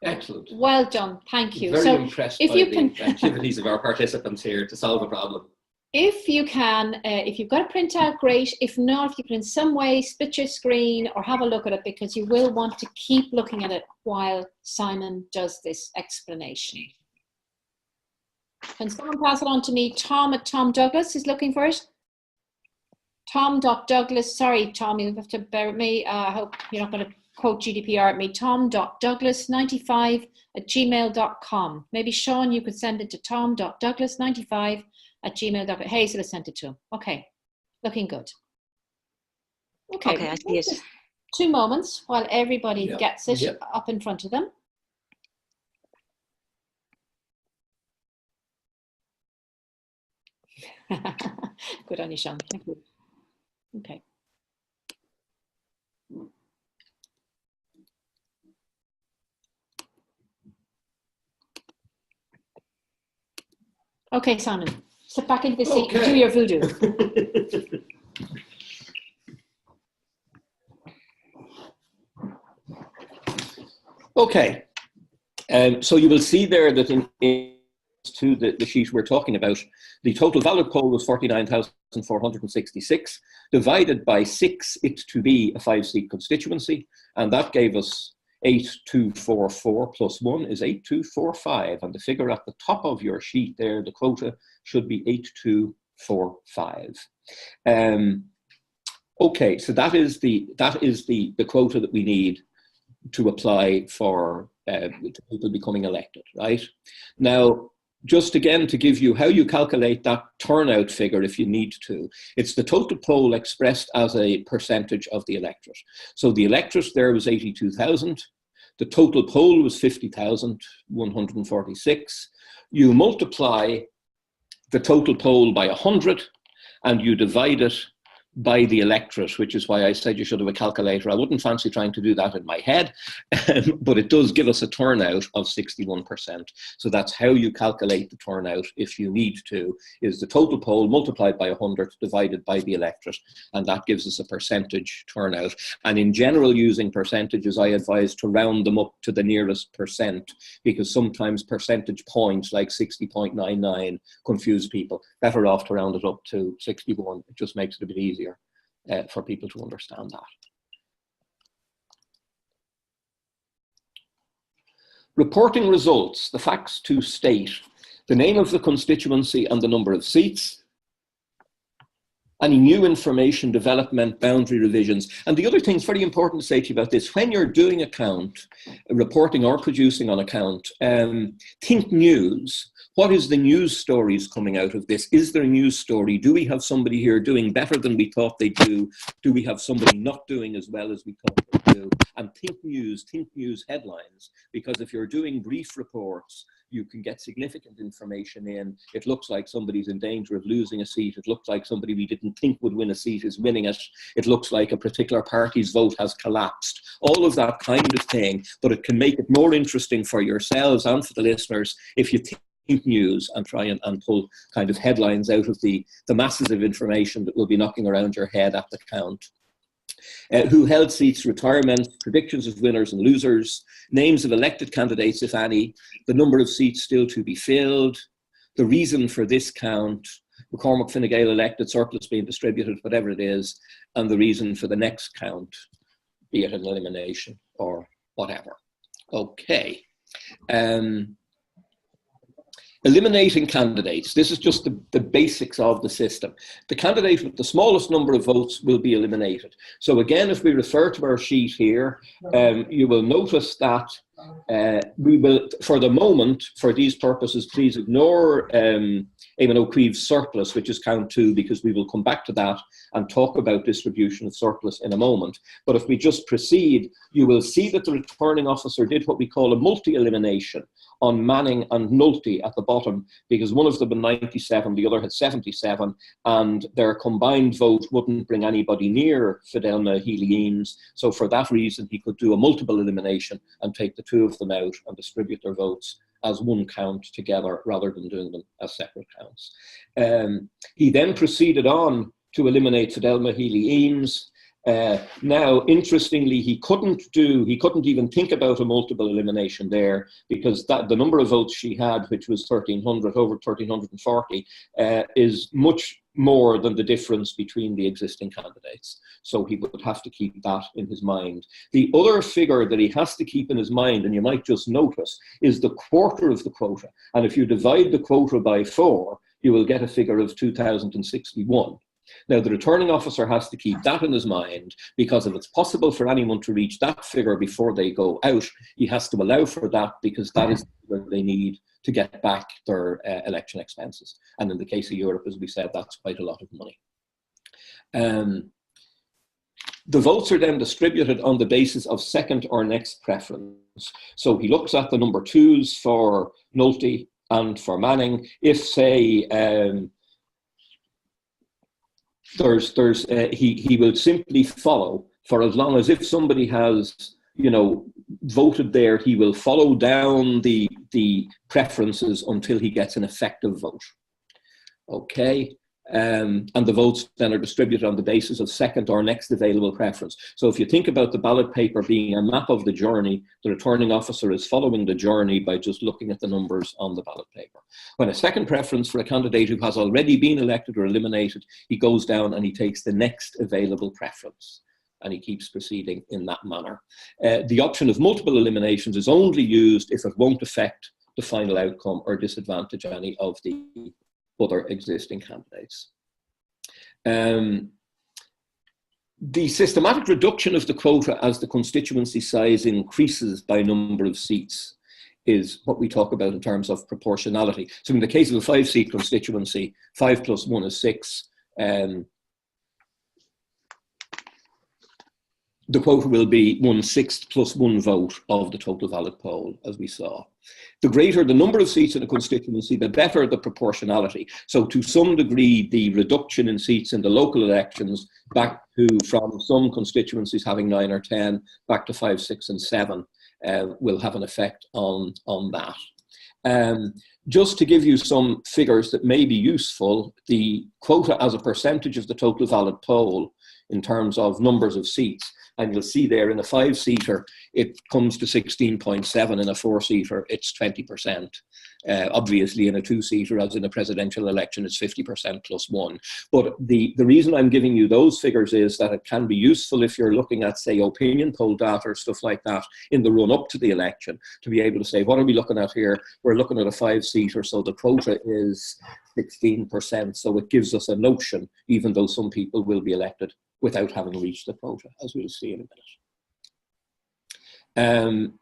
Excellent. Well done, thank you. Very So impressed if by you the can, activities of our participants here to solve a problem. if you can, if you've got a printout, great. If not, if you can in some way split your screen or have a look at it, because you will want to keep looking at it while Simon does this explanation. Can someone pass it on to me? Tom at Tom Douglas is looking for it. Tom.Douglas, sorry Tom, you have to bear with me. I hope you're not going to quote GDPR at me. Tom.Douglas95@gmail.com. Maybe Sean, you could send it to Tom.Douglas95@gmail.com. Hazel has sent it to him. Okay, looking good. Okay, I see it. 2 moments while everybody gets it up in front of them. Good on you, Sean. Thank you. Okay. Okay, Simon, step back into the seat and do your voodoo. Okay. So you will see there that in to the sheet we're talking about, the total valid poll was 49,466. Divided by 6, it to be a 5-seat constituency, and that gave us 8244 plus 1 is 8245, and the figure at the top of your sheet there, the quota, should be 8245. Okay, so that is the quota that we need to apply for people becoming elected, right? Now, just again to give you how you calculate that turnout figure if you need to, it's the total poll expressed as a percentage of the electorate. So the electorate there was 82,000. The total poll was 50,146. You multiply the total poll by 100 and you divide it by the electorate, which is why I said you should have a calculator. I wouldn't fancy trying to do that in my head, but it does give us a turnout of 61%. So that's how you calculate the turnout if you need to, is the total poll multiplied by 100 divided by the electorate, and that gives us a percentage turnout. And in general, using percentages, I advise to round them up to the nearest percent, because sometimes percentage points like 60.99 confuse people. Better off to round it up to 61. It just makes it a bit easier for people to understand that. Reporting results, the facts to state, the name of the constituency and the number of seats, any new information, development, boundary revisions. And the other thing is very important to say to you about this, when you're doing account, reporting or producing on account, think news. What is the news stories coming out of this? Is there a news story? Do we have somebody here doing better than we thought they do? Do we have somebody not doing as well as we thought they do? And think news headlines, because if you're doing brief reports, you can get significant information in. It looks like somebody's in danger of losing a seat. It looks like somebody we didn't think would win a seat is winning it. It looks like a particular party's vote has collapsed. All of that kind of thing, but it can make it more interesting for yourselves and for the listeners if you think news and try and pull kind of headlines out of the masses of information that will be knocking around your head at the count. Who held seats, retirement, predictions of winners and losers, names of elected candidates, if any, the number of seats still to be filled, the reason for this count, McCormick Fine Gael elected, surplus being distributed, whatever it is, and the reason for the next count, be it an elimination or whatever. Okay. Eliminating candidates. This is just the basics of the system. The candidate with the smallest number of votes will be eliminated. So again, if we refer to our sheet here, you will notice that we will, for the moment, for these purposes, please ignore Eamon O'Keefe's surplus, which is count 2, because we will come back to that and talk about distribution of surplus in a moment. But if we just proceed, you will see that the returning officer did what we call a multi-elimination on Manning and Nolte at the bottom, because one of them had 97, the other had 77, and their combined vote wouldn't bring anybody near Fidelma Healy-Eames. So for that reason, he could do a multiple elimination and take the two of them out and distribute their votes as one count together rather than doing them as separate counts. He then proceeded on to eliminate Fidelma Healy-Eames. Now, interestingly, he couldn't even think about a multiple elimination there, because the number of votes she had, which was 1,300, over 1,340, is much more than the difference between the existing candidates. So he would have to keep that in his mind. The other figure that he has to keep in his mind, and you might just notice, is the quarter of the quota. And if you divide the quota by 4, you will get a figure of 2,061. Now, the returning officer has to keep that in his mind, because if it's possible for anyone to reach that figure before they go out, he has to allow for that, because that is what they need to get back their election expenses. And in the case of Europe, as we said, that's quite a lot of money. The votes are then distributed on the basis of second or next preference. So he looks at the number 2s for Nolte and for Manning. If, say, he will simply follow for as long as, if somebody has, voted there, he will follow down the preferences until he gets an effective vote. Okay. And the votes then are distributed on the basis of second or next available preference. So if you think about the ballot paper being a map of the journey, the returning officer is following the journey by just looking at the numbers on the ballot paper. When a second preference for a candidate who has already been elected or eliminated, he goes down and he takes the next available preference, and he keeps proceeding in that manner. The option of multiple eliminations is only used if it won't affect the final outcome or disadvantage any of the other existing candidates. The systematic reduction of the quota as the constituency size increases by number of seats is what we talk about in terms of proportionality. So in the case of a 5-seat constituency, 5 plus 1 is 6. The quota will be 1/6 plus 1 vote of the total valid poll, as we saw. The greater the number of seats in a constituency, the better the proportionality. So to some degree, the reduction in seats in the local elections back to, from some constituencies having 9 or 10 back to 5, 6 and 7 will have an effect on that. Just to give you some figures that may be useful, the quota as a percentage of the total valid poll in terms of numbers of seats, and you'll see there in a 5-seater, it comes to 16.7. In a 4-seater, it's 20%. Obviously, in a 2-seater, as in a presidential election, it's 50% plus 1. But the reason I'm giving you those figures is that it can be useful if you're looking at, say, opinion poll data or stuff like that in the run-up to the election, to be able to say, what are we looking at here? We're looking at a 5-seater, so the quota is 16%. So it gives us a notion, even though some people will be elected without having reached the quota, as we'll see in a minute.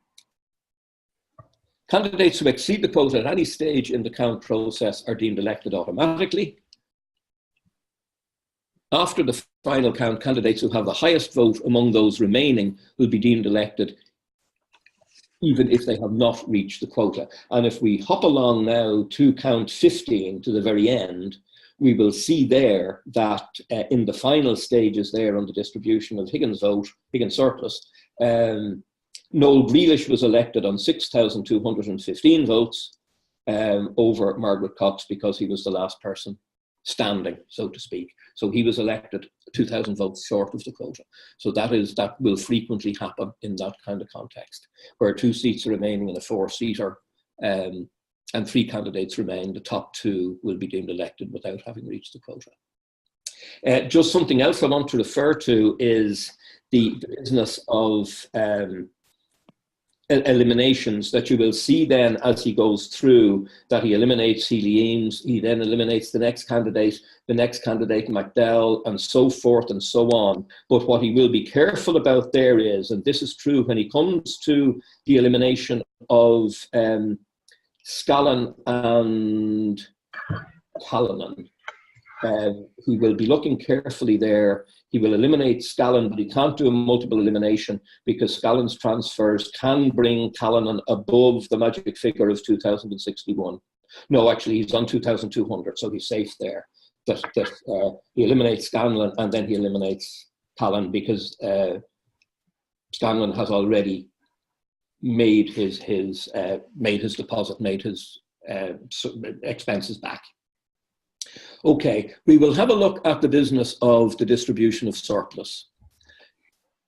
Candidates who exceed the quota at any stage in the count process are deemed elected automatically. After the final count, candidates who have the highest vote among those remaining will be deemed elected even if they have not reached the quota. And if we hop along now to count 15 to the very end, we will see there that in the final stages there on the distribution of Higgins surplus, Noel Grealish was elected on 6,215 votes over Margaret Cox because he was the last person standing, so to speak. So he was elected 2,000 votes short of the quota. So that will frequently happen in that kind of context, where 2 seats are remaining in a 4-seater and 3 candidates remain. The top 2 will be deemed elected without having reached the quota. Just something else I want to refer to is the business of eliminations that you will see then as he goes through, that he eliminates Healy Eames, he then eliminates the next candidate McDowell, and so forth and so on. But what he will be careful about there is, and this is true when he comes to the elimination of Scallon and Callanan, he will be looking carefully there. He will eliminate Scallon, but he can't do a multiple elimination because Scallon's transfers can bring Callanan above the magic figure of 2,061. No, actually, he's on 2,200, so he's safe there. He eliminates Scanlon and then he eliminates Callan because Scanlon has already made his deposit, made his expenses back. Okay, we will have a look at the business of the distribution of surplus.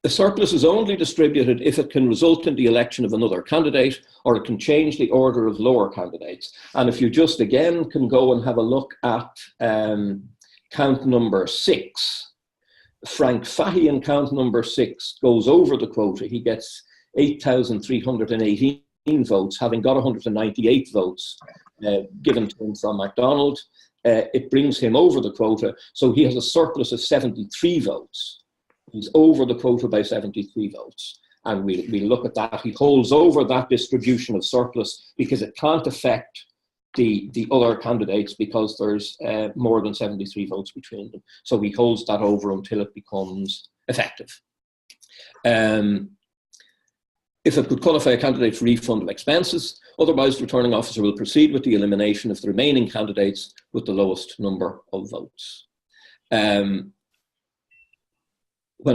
The surplus is only distributed if it can result in the election of another candidate, or it can change the order of lower candidates. And if you just again can go and have a look at count number 6, Frank Fahey in count number 6 goes over the quota. He gets 8,318 votes, having got 198 votes given to him from MacDonald. It brings him over the quota, so he has a surplus of 73 votes. He's over the quota by 73 votes. And we look at that. He holds over that distribution of surplus because it can't affect the other candidates because there's more than 73 votes between them. So he holds that over until it becomes effective. If it could qualify a candidate for refund of expenses, otherwise the returning officer will proceed with the elimination of the remaining candidates with the lowest number of votes. When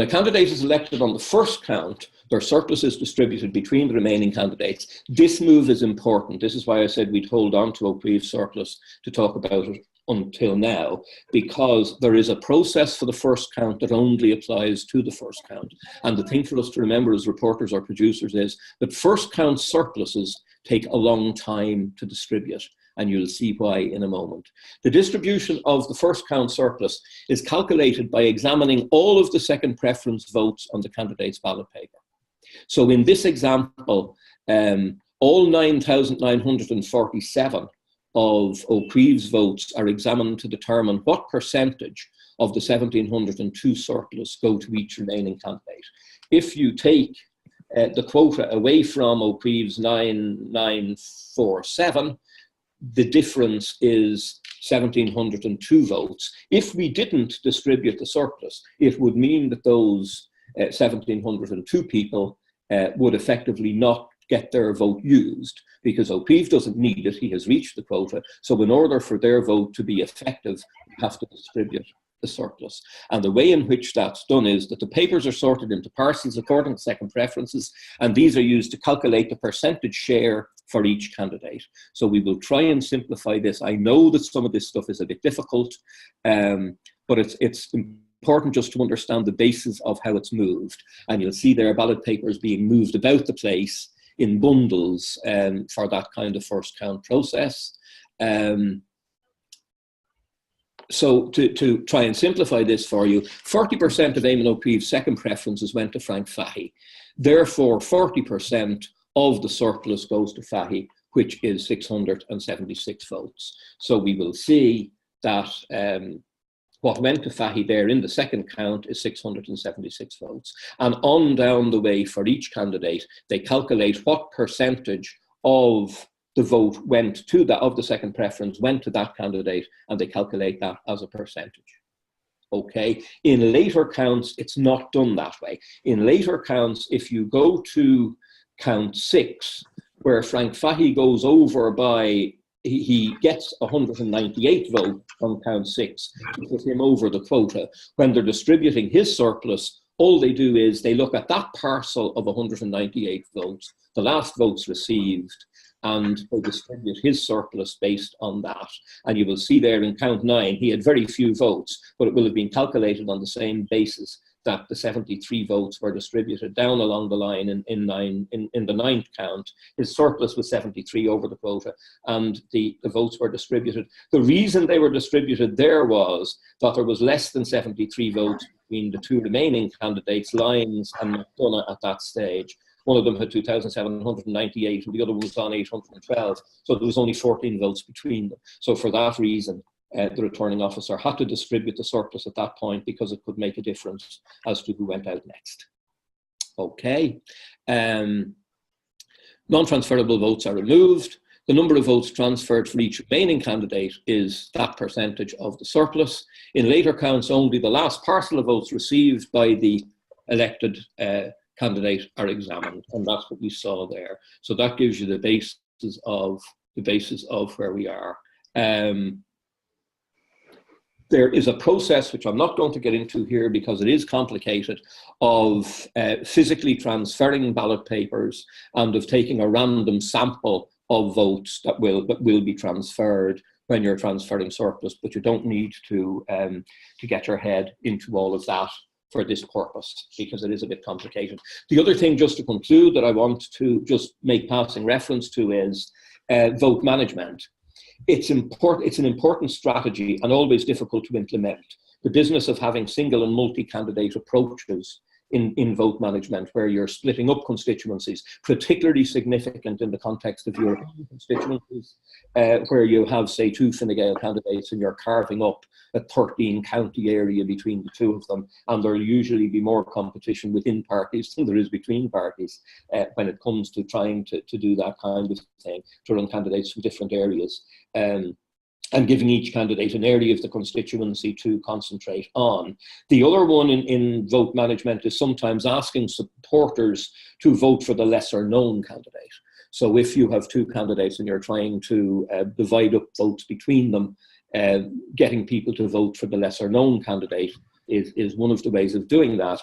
a candidate is elected on the first count, their surplus is distributed between the remaining candidates. This move is important. This is why I said we'd hold on to O'Keefe's surplus to talk about it until now, because there is a process for the first count that only applies to the first count. And the thing for us to remember as reporters or producers is that first count surpluses take a long time to distribute, and you'll see why in a moment. The distribution of the first count surplus is calculated by examining all of the second preference votes on the candidate's ballot paper. So in this example, all 9,947 of O'Keefe's votes are examined to determine what percentage of the 1,702 surplus go to each remaining candidate. If you take the quota away from O'Keefe's 9,947, the difference is 1,702 votes. If we didn't distribute the surplus, it would mean that those 1,702 people would effectively not get their vote used because O'Keefe doesn't need it, he has reached the quota. So in order for their vote to be effective, we have to distribute the surplus. And the way in which that's done is that the papers are sorted into parcels according to second preferences, and these are used to calculate the percentage share for each candidate. So we will try and simplify this. I know that some of this stuff is a bit difficult, but it's important just to understand the basis of how it's moved. And you'll see there ballot papers being moved about the place in bundles for that kind of first count process. So to try and simplify this for you, 40% of Eamon O'Keefe's second preferences went to Frank Fahey. Therefore, 40% of the surplus goes to Fahey, which is 676 votes. So we will see that what went to Fahey there in the second count is 676 votes. And on down the way for each candidate, they calculate what percentage of the vote went to that, of the second preference went to that candidate, and they calculate that as a percentage. Okay, in later counts, it's not done that way. In later counts, if you go to count 6, where Frank Fahey goes over by, he gets 198 votes on count 6 to put him over the quota. When they're distributing his surplus, all they do is they look at that parcel of 198 votes, the last votes received, and they distribute his surplus based on that. And you will see there in count 9, he had very few votes, but it will have been calculated on the same basis that the 73 votes were distributed down along the line in the 9th count. His surplus was 73 over the quota, and the votes were distributed. The reason they were distributed there was that there was less than 73 votes between the 2 remaining candidates, Lyons and McDonough, at that stage. One of them had 2,798 and the other was on 812. So there was only 14 votes between them. So for that reason, the returning officer had to distribute the surplus at that point because it could make a difference as to who went out next. Okay. Non-transferable votes are removed. The number of votes transferred for each remaining candidate is that percentage of the surplus. In later counts, only the last parcel of votes received by the elected candidate are examined, and that's what we saw there. So that gives you the basis of where we are. There is a process, which I'm not going to get into here because it is complicated, of physically transferring ballot papers and of taking a random sample of votes that will be transferred when you're transferring surplus, but you don't need to get your head into all of that for this purpose, because it is a bit complicated. The other thing, just to conclude, that I want to just make passing reference to is vote management. It's an important strategy and always difficult to implement. The business of having single and multi-candidate approaches in vote management, where you're splitting up constituencies, particularly significant in the context of European constituencies, where you have, say, 2 Fine Gael candidates and you're carving up a 13 county area between the 2 of them, and there'll usually be more competition within parties than there is between parties when it comes to trying to do that kind of thing, to run candidates from different areas. And giving each candidate an area of the constituency to concentrate on. The other one in vote management is sometimes asking supporters to vote for the lesser known candidate. So if you have 2 candidates and you're trying to divide up votes between them, getting people to vote for the lesser known candidate is one of the ways of doing that.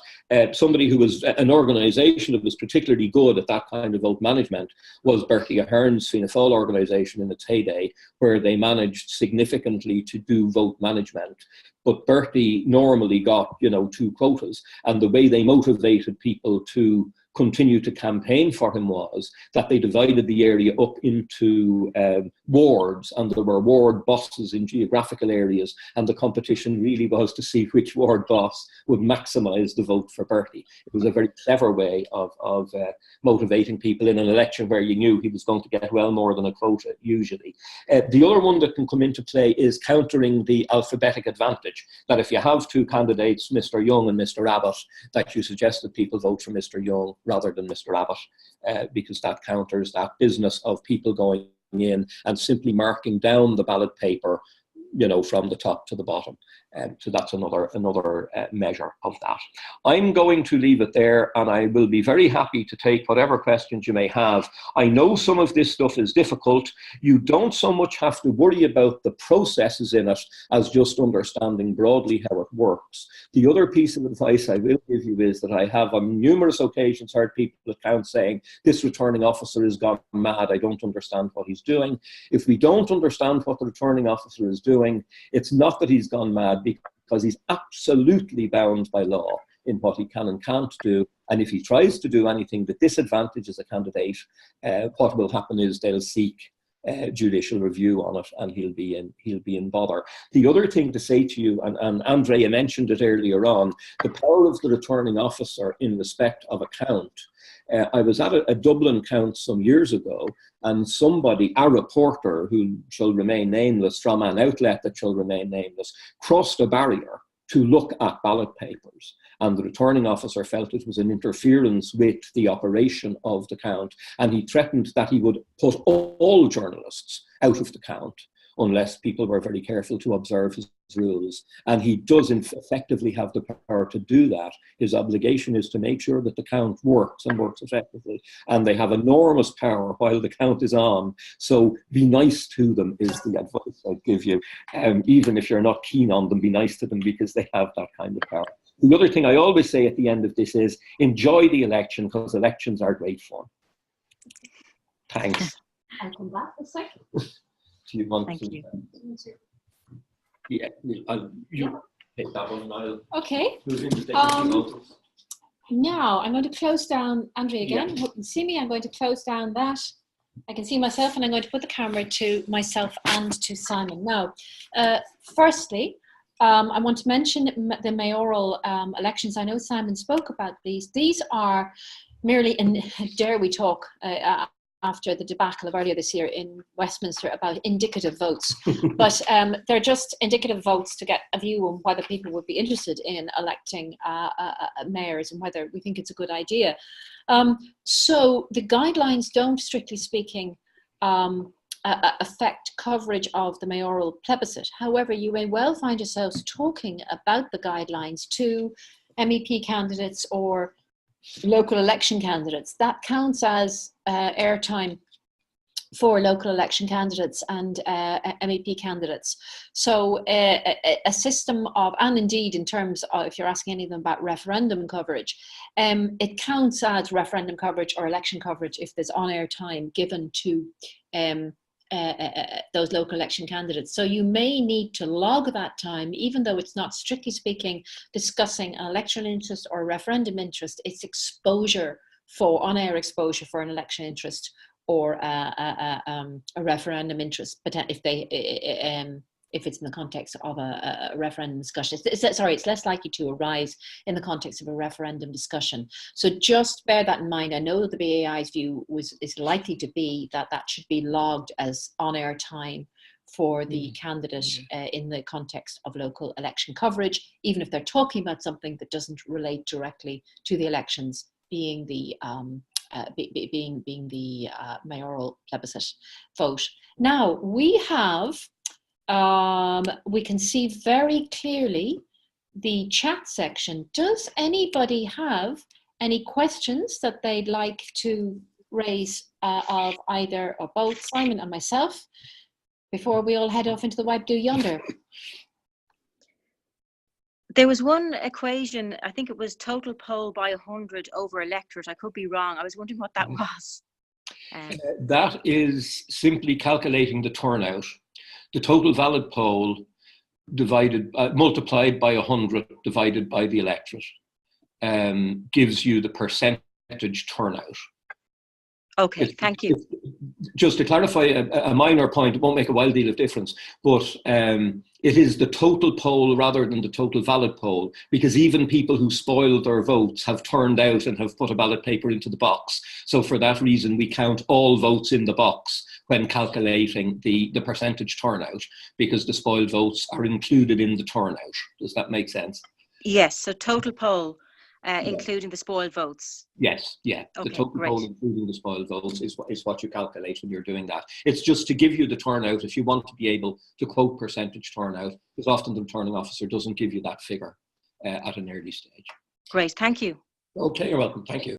Somebody who was an organisation that was particularly good at that kind of vote management was Bertie Ahern's Fianna Fáil organisation in its heyday, where they managed significantly to do vote management. But Bertie normally got, 2 quotas, and the way they motivated people to continue to campaign for him was that they divided the area up into wards, and there were ward bosses in geographical areas, and the competition really was to see which ward boss would maximise the vote for Bertie. It was a very clever way of motivating people in an election where you knew he was going to get well more than a quota, usually. The other one that can come into play is countering the alphabetic advantage, that if you have 2 candidates, Mr. Young and Mr. Abbott, that you suggest that people vote for Mr. Young rather than Mr. Abbott, because that counters that business of people going in and simply marking down the ballot paper, from the top to the bottom. So that's another measure of that. I'm going to leave it there, and I will be very happy to take whatever questions you may have. I know some of this stuff is difficult. You don't so much have to worry about the processes in it as just understanding broadly how it works. The other piece of advice I will give you is that I have on numerous occasions heard people at count saying, this returning officer has gone mad, I don't understand what he's doing. If we don't understand what the returning officer is doing, it's not that he's gone mad, because he's absolutely bound by law in what he can and can't do. And if he tries to do anything that disadvantages a candidate, what will happen is they'll seek judicial review on it, and he'll be in bother. The other thing to say to you, and Andrea mentioned it earlier on, the power of the returning officer in respect of a count. I was at a Dublin count some years ago, and somebody, a reporter who shall remain nameless from an outlet that shall remain nameless, crossed a barrier to look at ballot papers. And the returning officer felt it was an interference with the operation of the count, and he threatened that he would put all journalists out of the count unless people were very careful to observe his rules. And he does effectively have the power to do that. His obligation is to make sure that the count works and works effectively. And they have enormous power while the count is on. So be nice to them is the advice I'd give you. Even if you're not keen on them, be nice to them because they have that kind of power. The other thing I always say at the end of this is enjoy the election, because elections are great fun. Thanks. I'll come back a second. Do you want Thank to? you. Yeah, you take that one and I'll Okay. move into taking notes. Now I'm going to close down, Andrea again, Yeah. hope you can see me. I'm going to close down that. I can see myself, and I'm going to put the camera to myself and to Simon. Now, firstly, I want to mention the mayoral elections. I know Simon spoke about these. These are merely, dare we talk, after the debacle of earlier this year in Westminster about indicative votes. But they're just indicative votes to get a view on whether people would be interested in electing mayors and whether we think it's a good idea. So the guidelines don't, strictly speaking, affect coverage of the mayoral plebiscite. However, you may well find yourselves talking about the guidelines to MEP candidates or local election candidates. That counts as airtime for local election candidates and MEP candidates. So a system of, and indeed in terms of, if you're asking any of them about referendum coverage, it counts as referendum coverage or election coverage if there's on-air time given to those local election candidates. So you may need to log that time, even though it's not strictly speaking discussing an electoral interest or a referendum interest. It's exposure for on-air exposure for an election interest or a referendum interest, but if it's in the context of a referendum discussion. It's less likely to arise in the context of a referendum discussion. So just bear that in mind. I know that the BAI's view is likely to be that that should be logged as on-air time for the candidate in the context of local election coverage, even if they're talking about something that doesn't relate directly to the elections, being the mayoral plebiscite vote. Now we have. We can see very clearly the chat section. Does anybody have any questions that they'd like to raise of either or both Simon and myself before we all head off into the white blue yonder? There was one equation, I think it was total poll by 100 over electorate. I could be wrong. I was wondering what that was. That is simply calculating the turnout. The total valid poll multiplied by 100 divided by the electorate gives you the percentage turnout. Okay, thank you. Just to clarify a minor point, it won't make a wild deal of difference, but it is the total poll rather than the total valid poll, because even people who spoiled their votes have turned out and have put a ballot paper into the box. So for that reason, we count all votes in the box when calculating the percentage turnout, because the spoiled votes are included in the turnout. Does that make sense? Yes, so total poll, including the spoiled votes. Yes, yeah. Okay, the total great. poll, including the spoiled votes, is what you calculate when you're doing that. It's just to give you the turnout if you want to be able to quote percentage turnout, because often the returning officer doesn't give you that figure at an early stage. Great, thank you. Okay, you're welcome. Thank you.